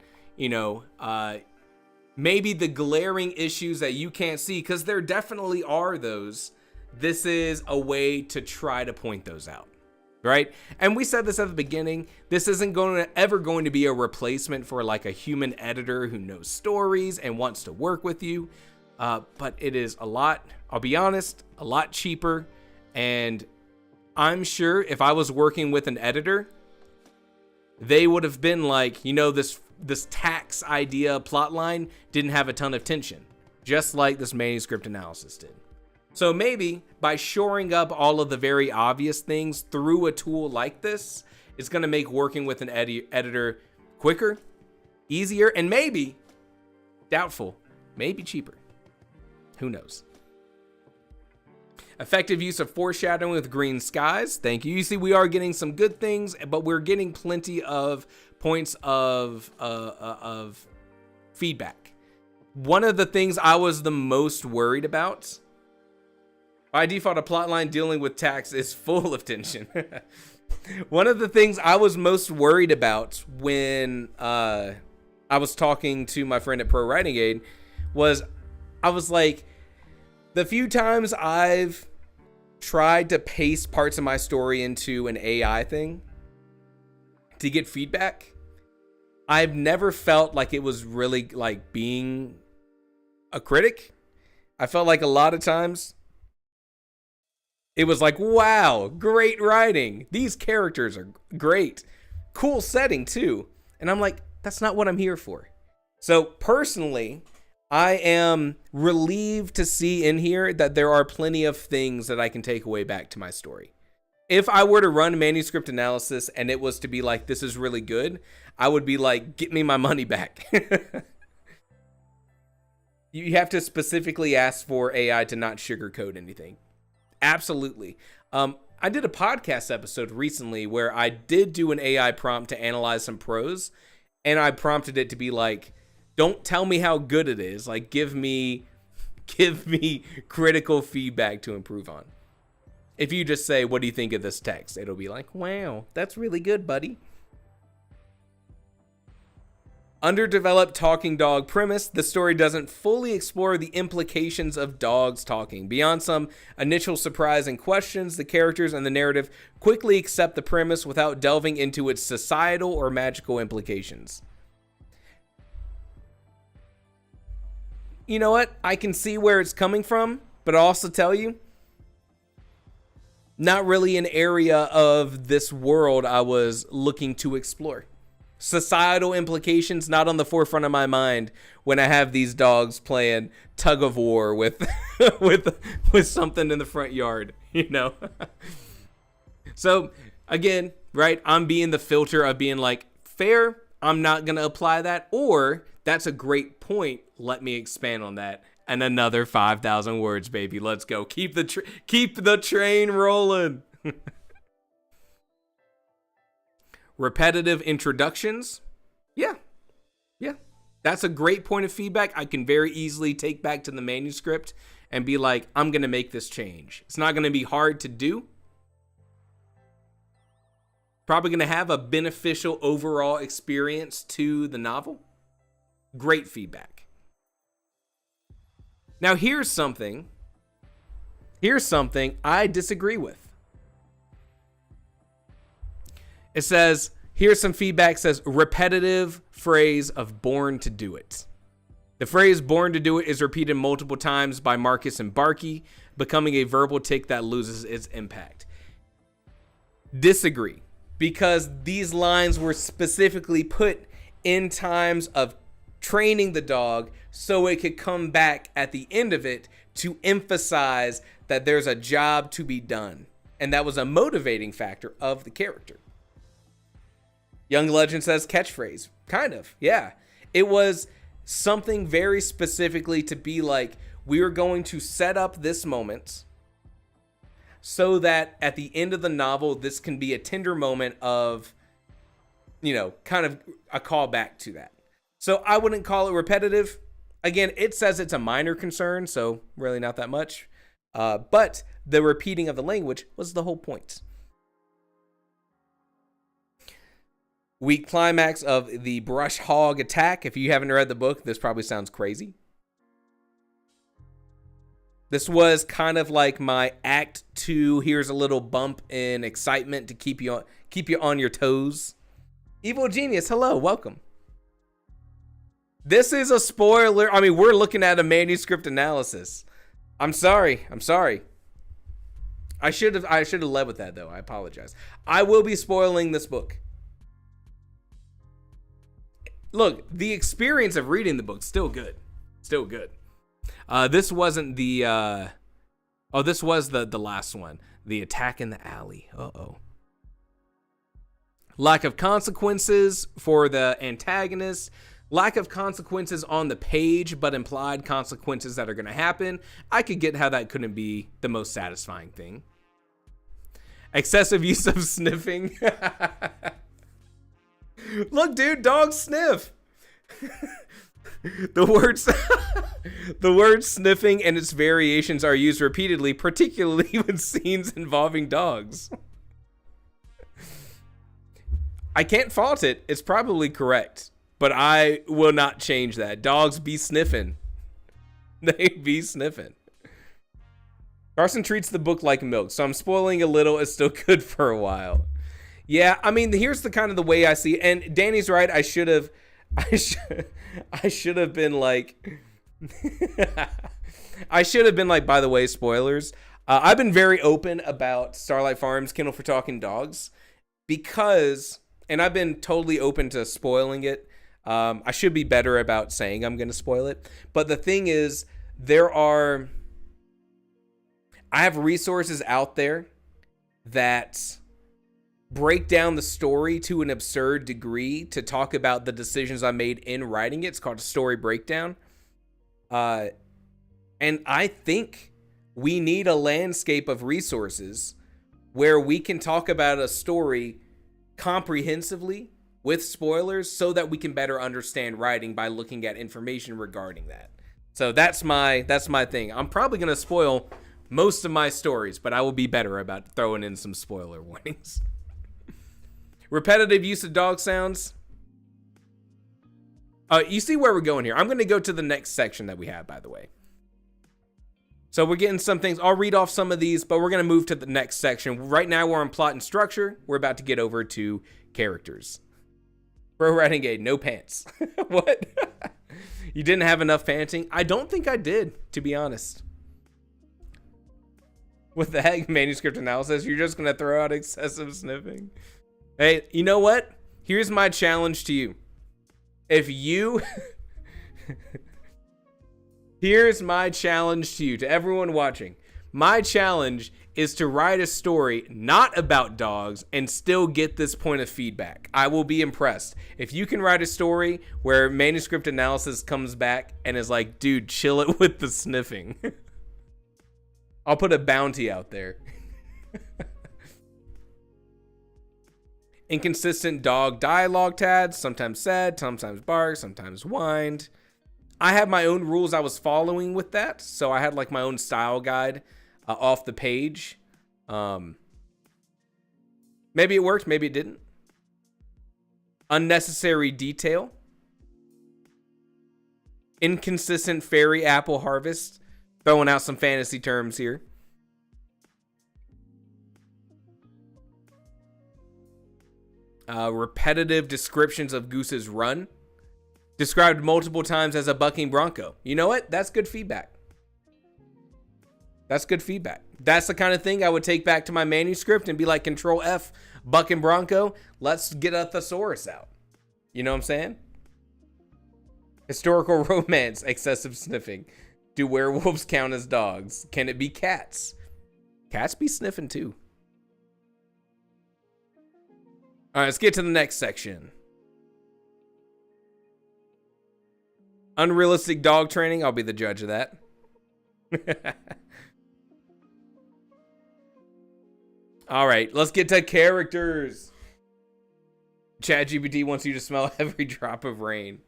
maybe the glaring issues that you can't see, because there definitely are those. This is a way to try to point those out, right? And we said this at the beginning. This isn't ever going to be a replacement for like a human editor who knows stories and wants to work with you. But it is I'll be honest, a lot cheaper. And I'm sure if I was working with an editor, they would have been like, this tax idea plot line didn't have a ton of tension, just like this manuscript analysis did. So maybe by shoring up all of the very obvious things through a tool like this, it's going to make working with an editor quicker, easier, and maybe, doubtful, maybe cheaper. Who knows? Effective use of foreshadowing with green skies. Thank you. You see, we are getting some good things, but we're getting plenty of points of feedback. One of the things I was the most worried about, by default, a plotline dealing with tax is full of tension. One of the things I was most worried about when I was talking to my friend at Pro Writing Aid was, I was like, the few times I've tried to paste parts of my story into an AI thing to get feedback, I've never felt like it was really like being a critic. I felt like a lot of times it was like, wow, great writing. These characters are great. Cool setting too. And I'm like, that's not what I'm here for. So personally, I am relieved to see in here that there are plenty of things that I can take away back to my story. If I were to run manuscript analysis and it was to be like, this is really good, I would be like, get me my money back. You have to specifically ask for AI to not sugarcoat anything. Absolutely. I did a podcast episode recently where I did do an AI prompt to analyze some prose, and I prompted it to be like, don't tell me how good it is. Like, give me critical feedback to improve on. If you just say, what do you think of this text? It'll be like, wow, that's really good, buddy. Underdeveloped talking dog premise. The story doesn't fully explore the implications of dogs talking. Beyond some initial surprise and questions, the characters and the narrative quickly accept the premise without delving into its societal or magical implications. You know what? I can see where it's coming from, but I'll also tell you, not really an area of this world I was looking to explore. Societal implications not on the forefront of my mind when I have these dogs playing tug of war with with something in the front yard, So again, right, I'm being the filter of being like, fair, I'm not going to apply that, or that's a great point, let me expand on that. And another 5,000 words, baby. Let's go. Keep the train rolling. Repetitive introductions. Yeah. That's a great point of feedback. I can very easily take back to the manuscript and be like, I'm going to make this change. It's not going to be hard to do. Probably going to have a beneficial overall experience to the novel. Great feedback. Now, here's something I disagree with. It says, here's some feedback, says repetitive phrase of born to do it. The phrase born to do it is repeated multiple times by Marcus and Barkey, becoming a verbal tick that loses its impact. Disagree, because these lines were specifically put in times of training the dog so it could come back at the end of it to emphasize that there's a job to be done. And that was a motivating factor of the character. Young Legend says catchphrase. Kind of, yeah. It was something very specifically to be like, we are going to set up this moment so that at the end of the novel, this can be a tender moment of, kind of a callback to that. So I wouldn't call it repetitive. Again, it says it's a minor concern, so really not that much. But the repeating of the language was the whole point. Weak climax of the brush hog attack. If you haven't read the book, this probably sounds crazy. This was kind of like my Act 2. Here's a little bump in excitement to keep you on your toes. Evil Genius, hello, welcome. This is a spoiler. I mean, we're looking at a manuscript analysis. I'm sorry. I should have led with that though. I apologize. I will be spoiling this book. Look, the experience of reading the book still good. This wasn't the this was the last one. The attack in the alley. Uh-oh. Lack of consequences for the antagonist. Lack of consequences on the page, but implied consequences that are going to happen. I could get how that couldn't be the most satisfying thing. Excessive use of sniffing. Look, dude, dogs sniff. The word sniffing and its variations are used repeatedly, particularly when scenes involving dogs. I can't fault it. It's probably correct, but I will not change that. Dogs be sniffing. They be sniffing. Carson treats the book like milk, so I'm spoiling a little. It's still good for a while. Yeah, I mean, here's the kind of the way I see it. And Danny's right. I should have been like, by the way, spoilers. I've been very open about Starlight Farms Kennel for Talking Dogs because, and I've been totally open to spoiling it. I should be better about saying I'm going to spoil it. But the thing is, I have resources out there that break down the story to an absurd degree to talk about the decisions I made in writing it. It's called a story breakdown. And I think we need a landscape of resources where we can talk about a story comprehensively with spoilers so that we can better understand writing by looking at information regarding that. So that's my thing. I'm probably going to spoil most of my stories, but I will be better about throwing in some spoiler warnings. Repetitive use of dog sounds. You see where we're going here. I'm going to go to the next section that we have, by the way. So we're getting some things. I'll read off some of these, but we're going to move to the next section. Right now we're on plot and structure. We're about to get over to characters. Pro Writing Aid, no pants. What? You didn't have enough panting? I don't think I did, to be honest. What the heck, manuscript analysis? You're just going to throw out excessive sniffing? Hey, you know what? Here's my challenge to you. Here's my challenge to you, to everyone watching. My challenge is to write a story not about dogs and still get this point of feedback. I will be impressed. If you can write a story where manuscript analysis comes back and is like, dude, chill it with the sniffing. I'll put a bounty out there. Inconsistent dog dialogue tags, sometimes sad, sometimes bark, sometimes whined. I have my own rules I was following with that, so I had like my own style guide off the page. Maybe it worked, maybe it didn't. Unnecessary detail. Inconsistent fairy apple harvest. Throwing out some fantasy terms here. Repetitive descriptions of Goose's run. Described multiple times as a bucking bronco. You know what? That's good feedback. That's good feedback. That's the kind of thing I would take back to my manuscript and be like, Control F, bucking bronco. Let's get a thesaurus out. You know what I'm saying? Historical romance, excessive sniffing. Do werewolves count as dogs? Can it be cats? Cats be sniffing too. All right, let's get to the next section. Unrealistic dog training. I'll be the judge of that. All right, let's get to characters. ChatGPT wants you to smell every drop of rain.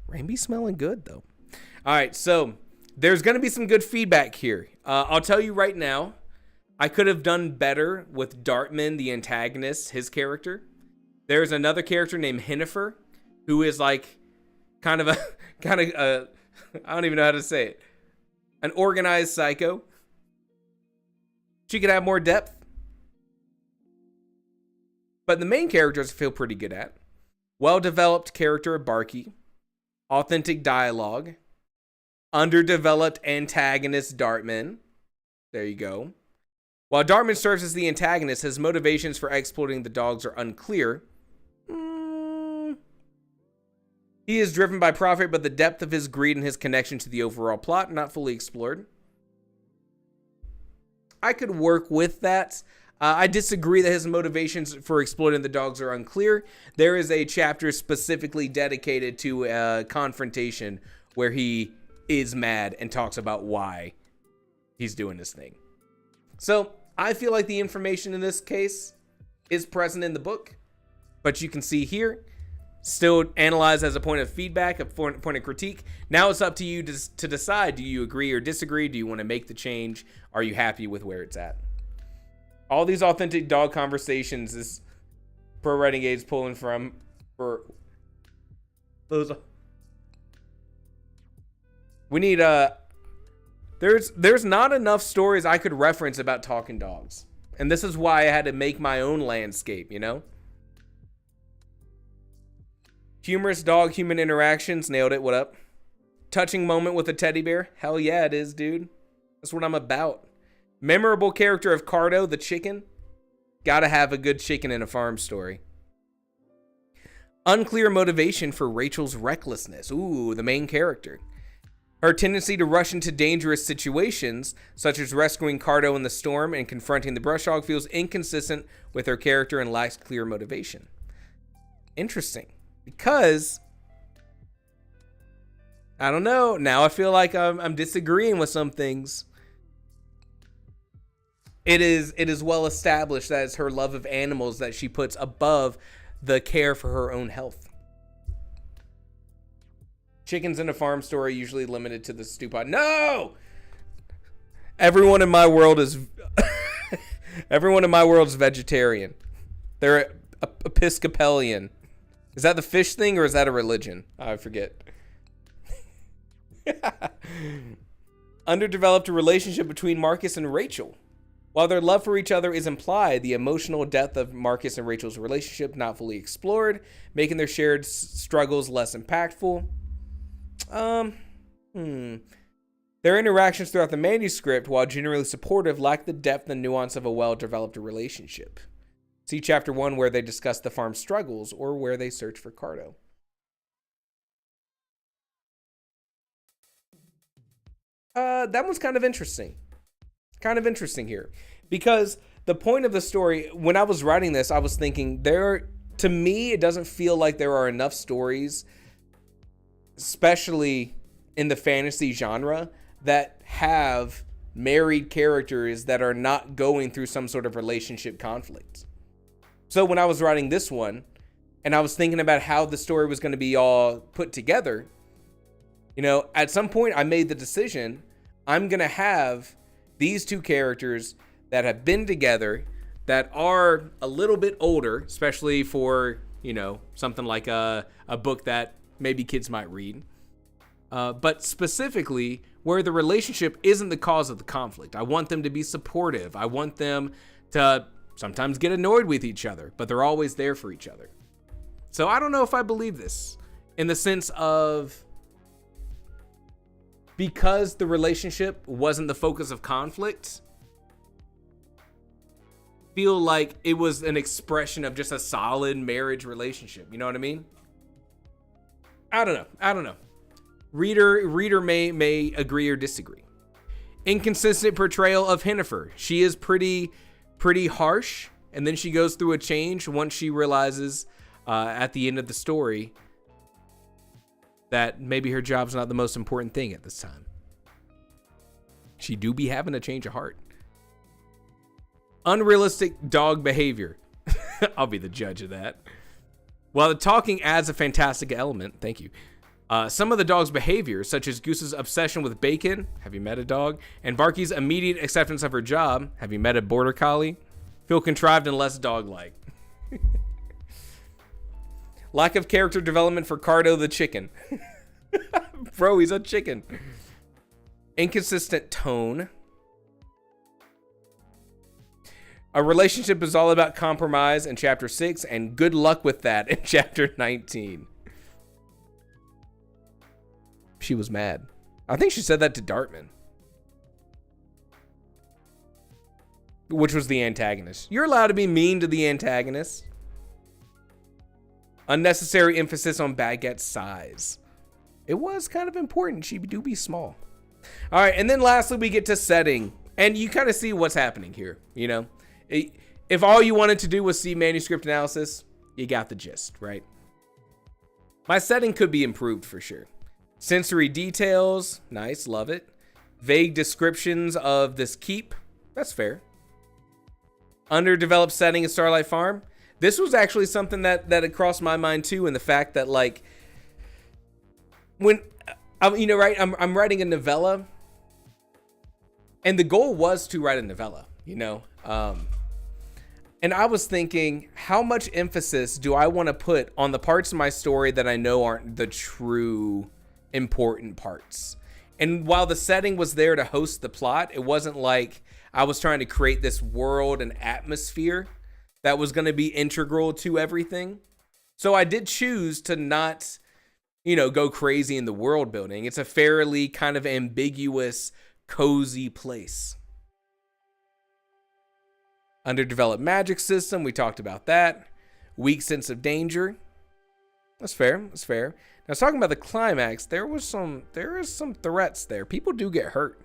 Rain be smelling good, though. All right, so there's going to be some good feedback here. I'll tell you right now, I could have done better with Dartman, the antagonist, his character. There's another character named Hennifer, who is like kind of a I don't even know how to say it, an organized psycho. She could have more depth. But the main characters I feel pretty good at. Well-developed character of Barky. Authentic dialogue. Underdeveloped antagonist Dartman. There you go. While Dartman serves as the antagonist, his motivations for exploiting the dogs are unclear. He is driven by profit, but the depth of his greed and his connection to the overall plot not fully explored. I could work with that. I disagree that his motivations for exploiting the dogs are unclear. There is a chapter specifically dedicated to a confrontation where he is mad and talks about why he's doing this thing. So I feel like the information in this case is present in the book, but you can see here, still analyzed as a point of feedback, a point of critique. Now it's up to you to decide, do you agree or disagree? Do you want to make the change? Are you happy with where it's at? All these authentic dog conversations is Pro Renegades pulling from for those. We need there's not enough stories I could reference about talking dogs. And this is why I had to make my own landscape, you know? Humorous dog-human interactions, nailed it, what up? Touching moment with a teddy bear, hell yeah it is, dude. That's what I'm about. Memorable character of Cardo, the chicken. Gotta have a good chicken in a farm story. Unclear motivation for Rachel's recklessness. Ooh, the main character. Her tendency to rush into dangerous situations, such as rescuing Cardo in the storm and confronting the brush hog, feels inconsistent with her character and lacks clear motivation. Interesting. Because, I don't know, now I feel like I'm disagreeing with some things. It is well established that it's her love of animals that she puts above the care for her own health. Chickens in a farm story usually limited to the stew pot. No! Everyone in my world is vegetarian. They're Episcopalian. Is that the fish thing or is that a religion? I forget. Underdeveloped relationship between Marcus and Rachel. While their love for each other is implied, the emotional depth of Marcus and Rachel's relationship not fully explored, making their shared struggles less impactful. Their interactions throughout the manuscript, while generally supportive, lack the depth and nuance of a well-developed relationship. See chapter 1 where they discuss the farm struggles or where they search for Cardo. That one's kind of interesting. Kind of interesting here. Because the point of the story, when I was writing this, I was thinking to me, it doesn't feel like there are enough stories, especially in the fantasy genre, that have married characters that are not going through some sort of relationship conflict. So when I was writing this one, and I was thinking about how the story was going to be all put together, you know, at some point I made the decision, I'm going to have these two characters that have been together, that are a little bit older, especially for, you know, something like a book that maybe kids might read. But specifically where the relationship isn't the cause of the conflict. I want them to be supportive. I want them to sometimes get annoyed with each other, but they're always there for each other. So I don't know if I believe this in the sense of, because the relationship wasn't the focus of conflict, feel like it was an expression of just a solid marriage relationship. You know what I mean? I don't know. Reader may agree or disagree. Inconsistent portrayal of Hennifer. She is pretty harsh, and then she goes through a change once she realizes at the end of the story that maybe her job's not the most important thing at this time. She do be having a change of heart. Unrealistic dog behavior. I'll be the judge of that. While the talking adds a fantastic element, thank you. Some of the dog's behaviors, such as Goose's obsession with bacon, have you met a dog? And Barky's immediate acceptance of her job, have you met a border collie? Feel contrived and less dog-like. Lack of character development for Cardo the chicken. Bro, he's a chicken. Inconsistent tone. A relationship is all about compromise in chapter 6, and good luck with that in chapter 19. She was mad. I think she said that to Dartman, which was the antagonist. You're allowed to be mean to the antagonist. Unnecessary emphasis on Baguette's size. It was kind of important. She do be small. All right, and then lastly, we get to setting. And you kind of see what's happening here, you know? If all you wanted to do was see manuscript analysis, you got the gist, right? My setting could be improved for sure. Sensory details, nice, love it. Vague descriptions of this keep, that's fair. Underdeveloped setting at Starlight Farm. This was actually something that had crossed my mind too, and the fact that like, when, you know, right, I'm writing a novella, and the goal was to write a novella, you know? And I was thinking, how much emphasis do I want to put on the parts of my story that I know aren't the true important parts? And while the setting was there to host the plot, it wasn't like I was trying to create this world and atmosphere that was going to be integral to everything. So I did choose to not, you know, go crazy in the world building. It's a fairly kind of ambiguous, cozy place. Underdeveloped magic system, we talked about that. Weak sense of danger. That's fair, that's fair. Now, talking about the climax, there is some threats there. People do get hurt.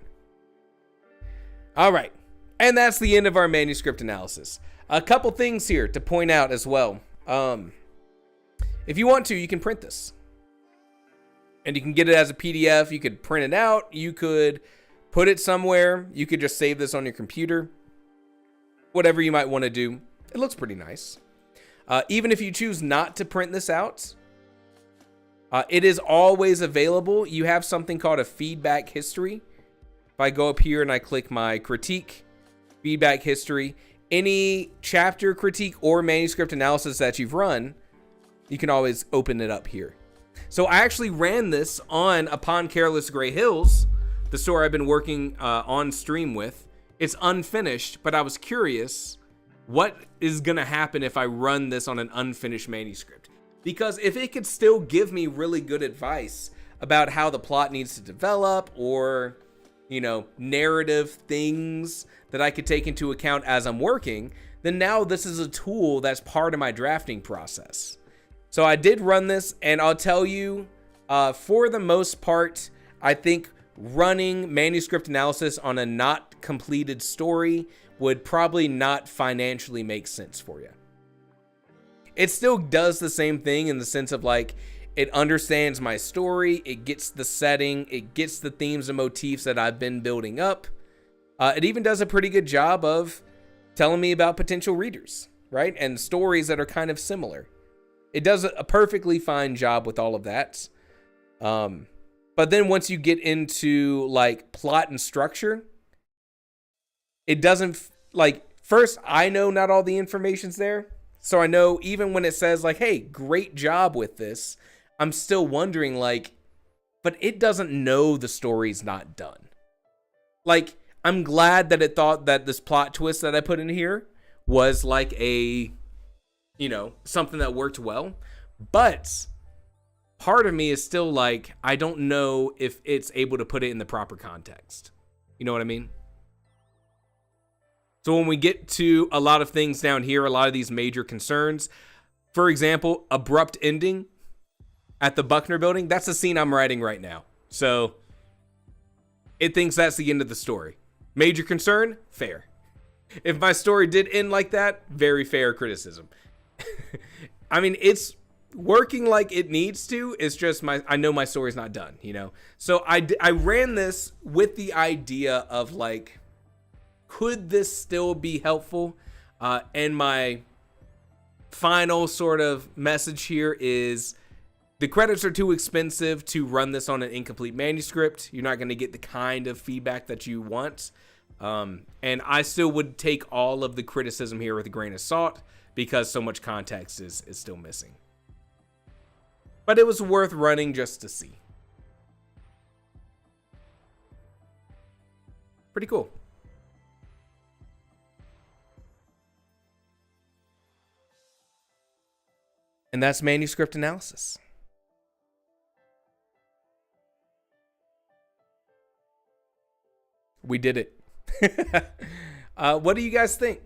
All right, and that's the end of our manuscript analysis. A couple things here to point out as well. If you want to, you can print this. And you can get it as a PDF. You could print it out. You could put it somewhere. You could just save this on your computer. Whatever you might want to do. It looks pretty nice. Even if you choose not to print this out, it is always available. You have something called a feedback history. If I go up here and I click my critique, feedback history, any chapter critique or manuscript analysis that you've run, you can always open it up here. So I actually ran this on Upon Careless Gray Hills, the story I've been working on stream with. It's unfinished, but I was curious what is going to happen if I run this on an unfinished manuscript. Because if it could still give me really good advice about how the plot needs to develop, or, you know, narrative things that I could take into account as I'm working, then now this is a tool that's part of my drafting process. So I did run this, and I'll tell you, for the most part, I think running manuscript analysis on a not completed story would probably not financially make sense for you. It still does the same thing in the sense of like, it understands my story, it gets the setting, it gets the themes and motifs that I've been building up. It even does a pretty good job of telling me about potential readers, right? And stories that are kind of similar. It does a perfectly fine job with all of that. But then once you get into like plot and structure, it doesn't, like, first, I know not all the information's there. So I know even when it says like, hey, great job with this, I'm still wondering like, but it doesn't know the story's not done. Like, I'm glad that it thought that this plot twist that I put in here was like a, you know, something that worked well. But part of me is still like, I don't know if it's able to put it in the proper context. You know what I mean? So when we get to a lot of things down here, a lot of these major concerns, for example, abrupt ending at the Buckner building, that's the scene I'm writing right now. So it thinks that's the end of the story. Major concern? Fair. If my story did end like that, very fair criticism. I mean, it's working like it needs to. It's just I know my story's not done, you know? So I ran this with the idea of like, could this still be helpful? And my final sort of message here is, The credits are too expensive to run this on an incomplete manuscript. You're not going to get the kind of feedback that you want. And I still would take all of the criticism here with a grain of salt because so much context is still missing. But it was worth running just to see. Pretty cool. And that's manuscript analysis. We did it. What do you guys think?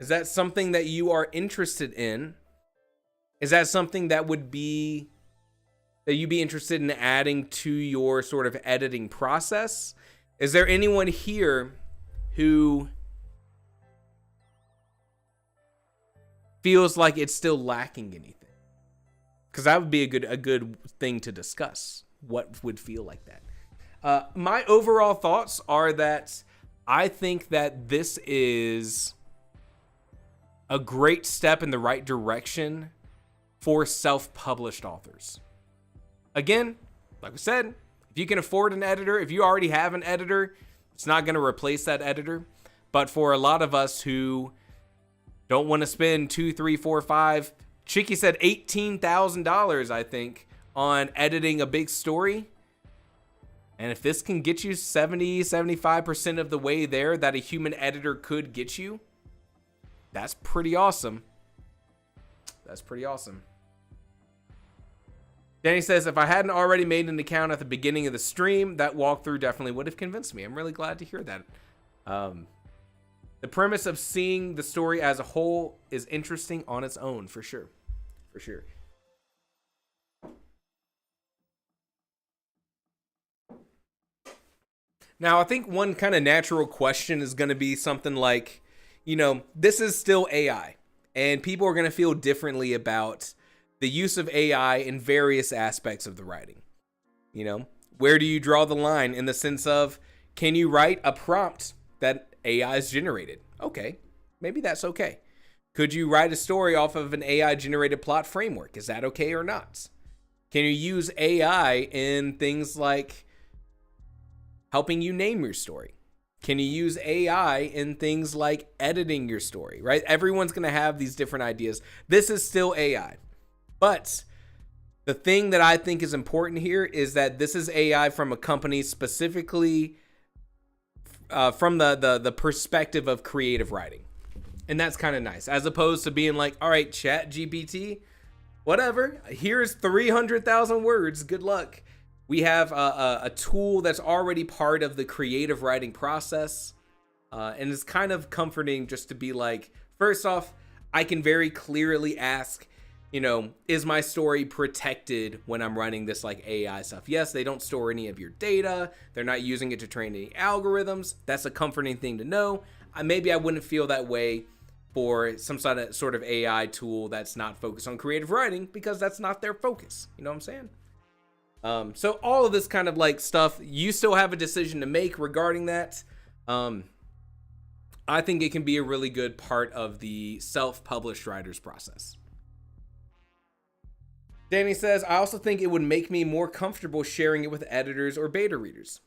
Is that something that you are interested in? Is that something that you'd be interested in adding to your sort of editing process? Is there anyone here who feels like it's still lacking anything? Because that would be a good thing to discuss. What would feel like that? My overall thoughts are that I think that this is a great step in the right direction for self-published authors. Again, like I said, if you can afford an editor, if you already have an editor, it's not going to replace that editor. But for a lot of us who don't want to spend $2, $3, $4, $5, Chicky said $18,000, I think, on editing a big story. And if this can get you 70, 75% of the way there that a human editor could get you, that's pretty awesome. That's pretty awesome. Danny says, if I hadn't already made an account at the beginning of the stream, that walkthrough definitely would have convinced me. I'm really glad to hear that. The premise of seeing the story as a whole is interesting on its own, for sure. For sure. Now, I think one kind of natural question is going to be something like, you know, this is still AI, and people are going to feel differently about the use of AI in various aspects of the writing. You know, where do you draw the line in the sense of, can you write a prompt that AI is generated? Okay, maybe that's okay. Could you write a story off of an AI generated plot framework? Is that okay or not? Can you use AI in things like helping you name your story? Can you use AI in things like editing your story, right? Everyone's going to have these different ideas. This is still AI. But the thing that I think is important here is that this is AI from a company specifically from the perspective of creative writing. And that's kind of nice, as opposed to being like, all right, Chat GPT, whatever, here's 300,000 words. Good luck. We have a tool that's already part of the creative writing process. And it's kind of comforting just to be like, first off, I can very clearly ask, you know, is my story protected when I'm running this like AI stuff? Yes, they don't store any of your data. They're not using it to train any algorithms. That's a comforting thing to know. Maybe I wouldn't feel that way for some sort of AI tool that's not focused on creative writing, because that's not their focus. You know what I'm saying? So all of this kind of like stuff, you still have a decision to make regarding that. I think it can be a really good part of the self-published writer's process. Danny says, I also think it would make me more comfortable sharing it with editors or beta readers.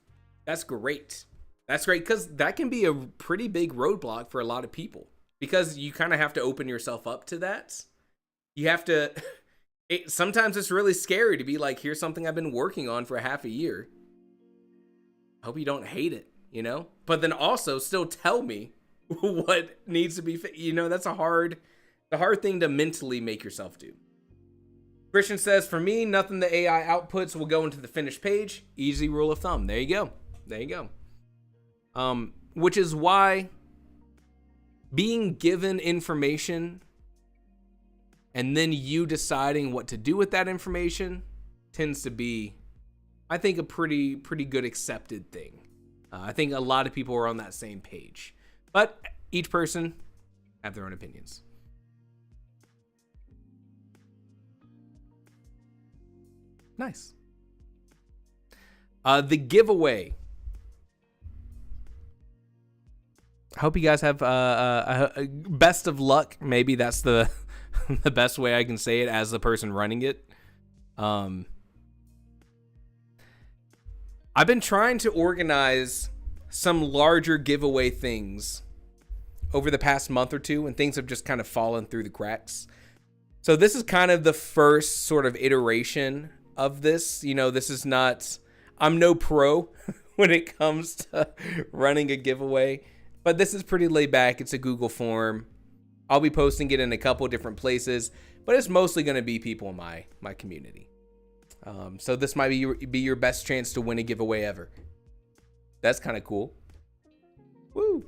That's great. That's great, because that can be a pretty big roadblock for a lot of people, because you kind of have to open yourself up to that. You have to... sometimes it's really scary to be like, here's something I've been working on for half a year. I hope you don't hate it, you know? But then also still tell me what needs to be, you know, that's a hard thing to mentally make yourself do. Christian says, for me, nothing the AI outputs will go into the finished page. Easy rule of thumb. There you go. There you go. Which is why being given information and then you deciding what to do with that information tends to be, I think, a pretty good accepted thing. I think a lot of people are on that same page, but each person have their own opinions. Nice. The giveaway. I hope you guys have best of luck. Maybe that's the the best way I can say it as the person running it. I've been trying to organize some larger giveaway things over the past month or two, and things have just kind of fallen through the cracks. So this is kind of the first sort of iteration of this. You know, this is not, I'm no pro when it comes to running a giveaway, but this is pretty laid back. It's a Google form. I'll be posting it in a couple different places, but it's mostly going to be people in my community. So this might be your best chance to win a giveaway ever. That's kind of cool. Woo.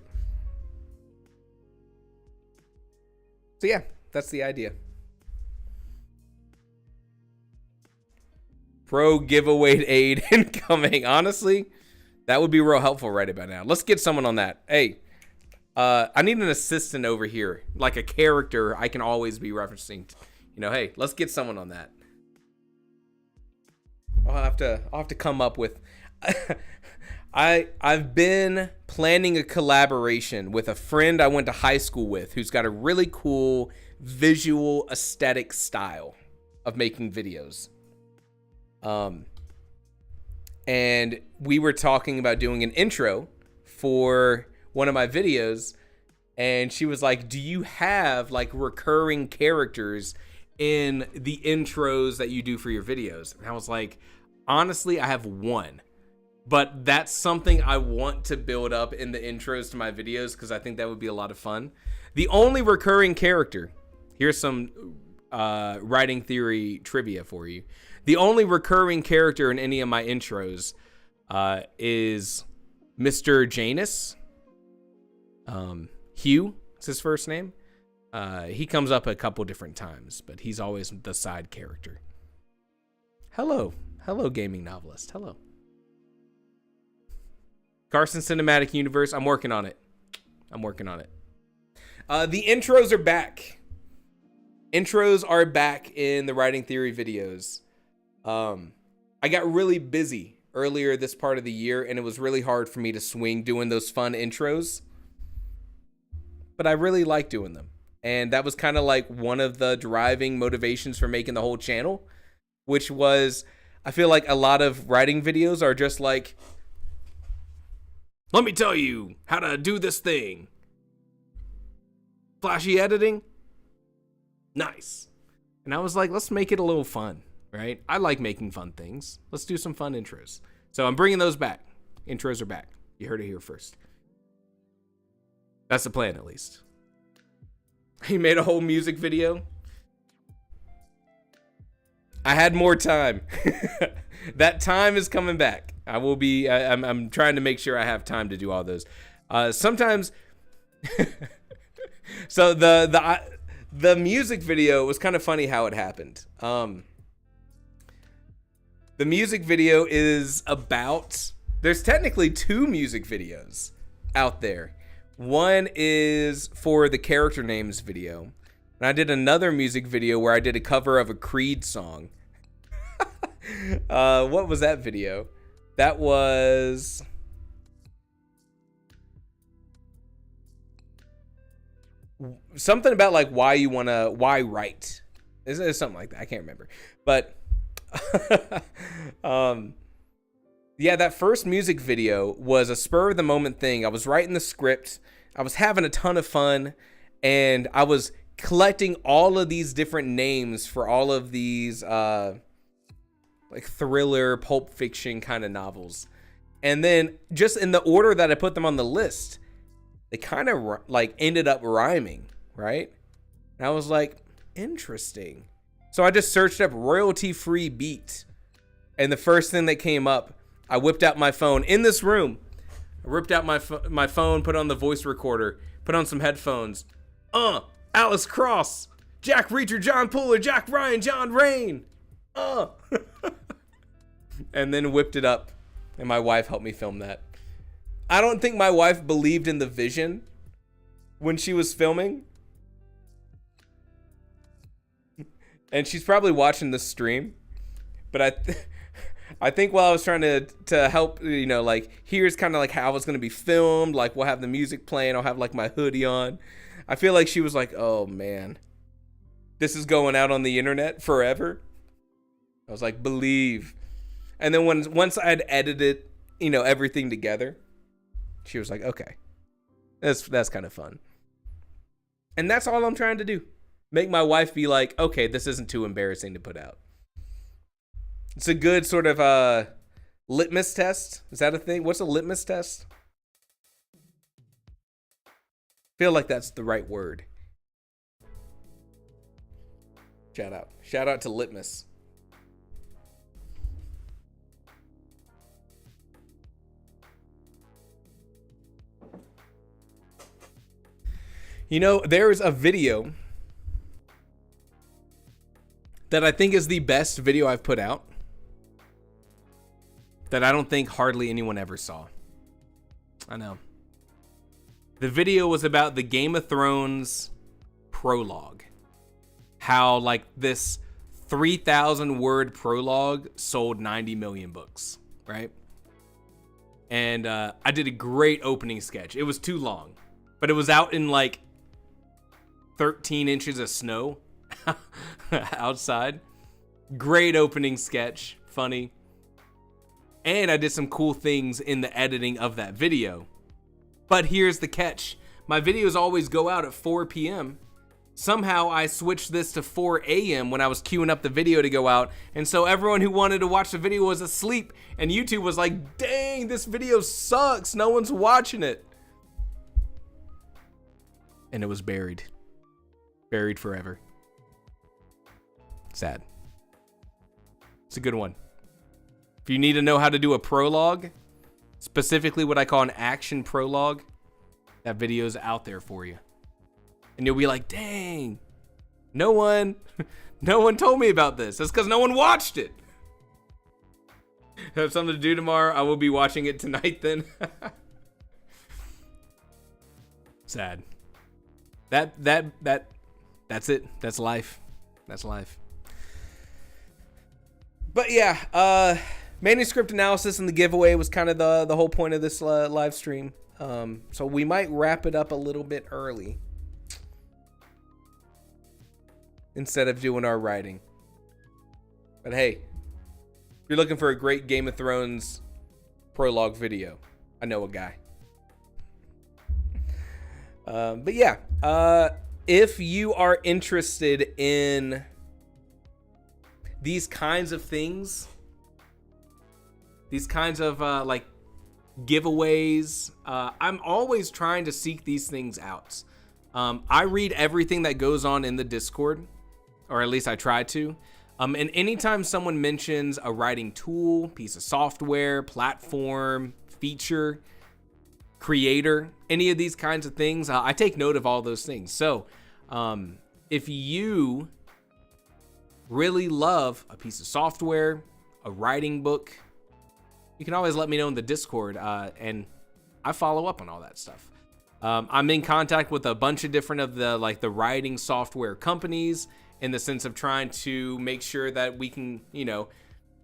So yeah, that's the idea. Pro giveaway aid incoming. Honestly, that would be real helpful right about now. Let's get someone on that. Hey, I need an assistant over here, like a character I can always be referencing. You know, hey, let's get someone on that. I'll have to come up with. I've been planning a collaboration with a friend I went to high school with, who's got a really cool visual aesthetic style of making videos. And we were talking about doing an intro for one of my videos, and she was like, do you have like recurring characters in the intros that you do for your videos? And I was like, honestly, I have one, but that's something I want to build up in the intros to my videos, because I think that would be a lot of fun. The only recurring character, here's some writing theory trivia for you. The only recurring character in any of my intros is Mr. Janus. Hugh is his first name. He comes up a couple different times, but he's always the side character. Hello, gaming novelist. Hello. Carson Cinematic Universe. I'm working on it. The intros are back. Intros are back in the writing theory videos. I got really busy earlier this part of the year, and it was really hard for me to swing doing those fun intros. But I really like doing them. And that was kind of like one of the driving motivations for making the whole channel, which was, I feel like a lot of writing videos are just like, let me tell you how to do this thing. Flashy editing? Nice. And I was like, let's make it a little fun, right? I like making fun things. Let's do some fun intros. So I'm bringing those back. Intros are back. You heard it here first. That's the plan, at least. He made a whole music video. I had more time. That time is coming back. I'm trying to make sure I have time to do all those. Sometimes. So the music video was kind of funny how it happened. The music video is about, there's technically two music videos out there. One is for the character names video. And I did another music video where I did a cover of a Creed song. What was that video? That was... something about like why write. Is something like that. I can't remember. But yeah, that first music video was a spur of the moment thing. I was writing the script. I was having a ton of fun, and I was collecting all of these different names for all of these like thriller, pulp fiction kind of novels. And then just in the order that I put them on the list, they kind of like ended up rhyming, right? And I was like, interesting. So I just searched up royalty-free beat. And the first thing that came up, I whipped out my phone in this room. I ripped out my phone, put on the voice recorder, put on some headphones. Alice Cross, Jack Reacher, John Puller, Jack Ryan, John Rain. And then whipped it up. And my wife helped me film that. I don't think my wife believed in the vision when she was filming. And she's probably watching the stream. But I think while I was trying to help, you know, like, here's kind of like how it's going to be filmed. Like, we'll have the music playing. I'll have like my hoodie on. I feel like she was like, oh man, this is going out on the internet forever. I was like, believe. And then once I had edited, everything together, she was like, okay, that's kind of fun. And that's all I'm trying to do. Make my wife be like, okay, this isn't too embarrassing to put out. It's a good sort of litmus test. Is that a thing? What's a litmus test? Feel like that's the right word. Shout out to Litmus. There's a video that I think is the best video I've put out that I don't think hardly anyone ever saw. I know. The video was about the Game of Thrones prologue. How, like, this 3,000 word prologue sold 90 million books, right? And I did a great opening sketch. It was too long, but it was out in like 13 inches of snow outside. Great opening sketch, funny. And I did some cool things in the editing of that video. But here's the catch. My videos always go out at 4 p.m. Somehow I switched this to 4 a.m. when I was queuing up the video to go out. And so everyone who wanted to watch the video was asleep. And YouTube was like, dang, this video sucks. No one's watching it. And it was buried. Buried forever. Sad. It's a good one. If you need to know how to do a prologue, specifically what I call an action prologue, that video's out there for you. And you'll be like, dang, no one told me about this. That's because no one watched it. I have something to do tomorrow. I will be watching it tonight then. Sad. That's it. That's life. That's life. But yeah, manuscript analysis and the giveaway was kind of the whole point of this live stream. So we might wrap it up a little bit early instead of doing our writing. But hey, if you're looking for a great Game of Thrones prologue video, I know a guy. But yeah, if you are interested in these kinds of things, these kinds of like giveaways, I'm always trying to seek these things out. I read everything that goes on in the Discord, or at least I try to. And anytime someone mentions a writing tool, piece of software, platform, feature, creator, any of these kinds of things, I take note of all those things. So if you really love a piece of software, a writing book, you can always let me know in the Discord, and I follow up on all that stuff. I'm in contact with a bunch of different of the writing software companies, in the sense of trying to make sure that we can,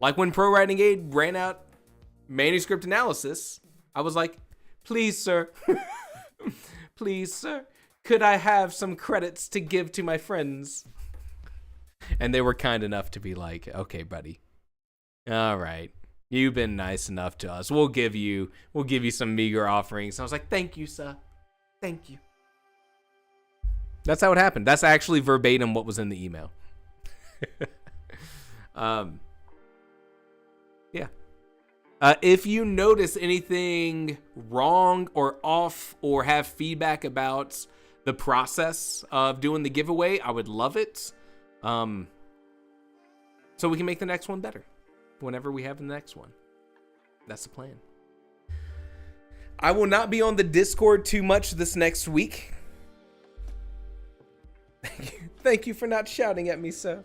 like when Pro Writing Aid ran out manuscript analysis, I was like, please, sir, please, sir, could I have some credits to give to my friends? And they were kind enough to be like, okay, buddy. All right. You've been nice enough to us. We'll give you some meager offerings. I was like, thank you, sir. Thank you. That's how it happened. That's actually verbatim what was in the email. Yeah. If you notice anything wrong or off or have feedback about the process of doing the giveaway, I would love it. So we can make the next one better whenever we have the next one. That's the plan. I will not be on the Discord too much this next week. Thank you for not shouting at me, sir.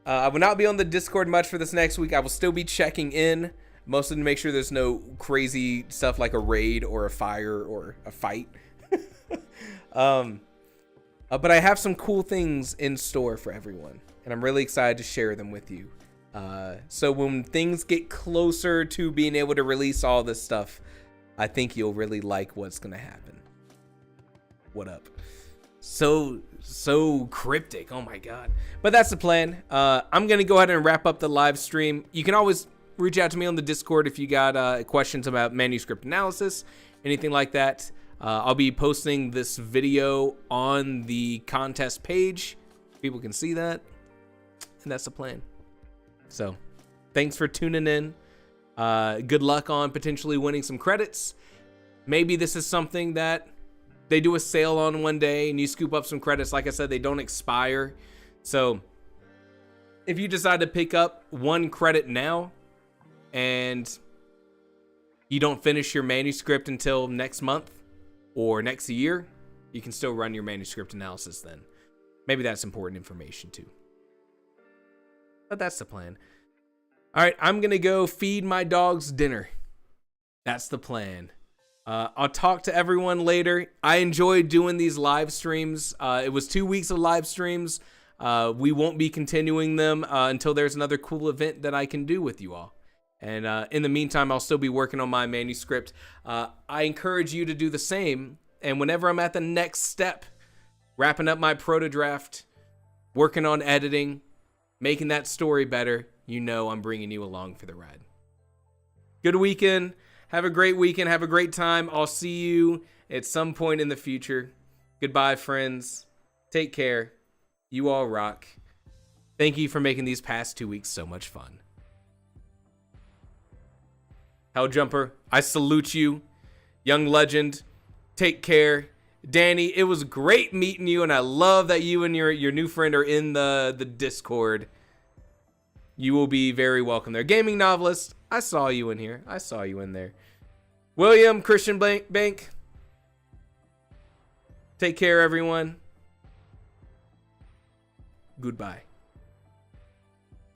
I will not be on the Discord much for this next week. I will still be checking in, mostly to make sure there's no crazy stuff like a raid or a fire or a fight. But I have some cool things in store for everyone, and I'm really excited to share them with you. So when things get closer to being able to release all this stuff, I think you'll really like what's going to happen. What up? So so cryptic. Oh my God. But that's the plan. I'm going to go ahead and wrap up the live stream. You can always reach out to me on the Discord if you got questions about manuscript analysis, anything like that. I'll be posting this video on the contest page. People can see that. And that's the plan. So thanks for tuning in. Good luck on potentially winning some credits. Maybe this is something that they do a sale on one day and you scoop up some credits. Like I said, they don't expire. So if you decide to pick up one credit now and you don't finish your manuscript until next month or next year, you can still run your manuscript analysis then. Maybe that's important information too. But that's the plan. All right, I'm going to go feed my dogs dinner. That's the plan. I'll talk to everyone later. I enjoyed doing these live streams. It was 2 weeks of live streams. We won't be continuing them until there's another cool event that I can do with you all. And in the meantime, I'll still be working on my manuscript. I encourage you to do the same. And whenever I'm at the next step, wrapping up my proto draft, working on editing, making that story better, you know I'm bringing you along for the ride. Good weekend. Have a great weekend. Have a great time. I'll see you at some point in the future. Goodbye, friends. Take care. You all rock. Thank you for making these past 2 weeks so much fun. Helljumper, I salute you. Young legend, take care. Danny, it was great meeting you, and I love that you and your new friend are in the Discord. You will be very welcome there. Gaming Novelist, I saw you in here. I saw you in there. William, Christian Bank. Take care, everyone. Goodbye.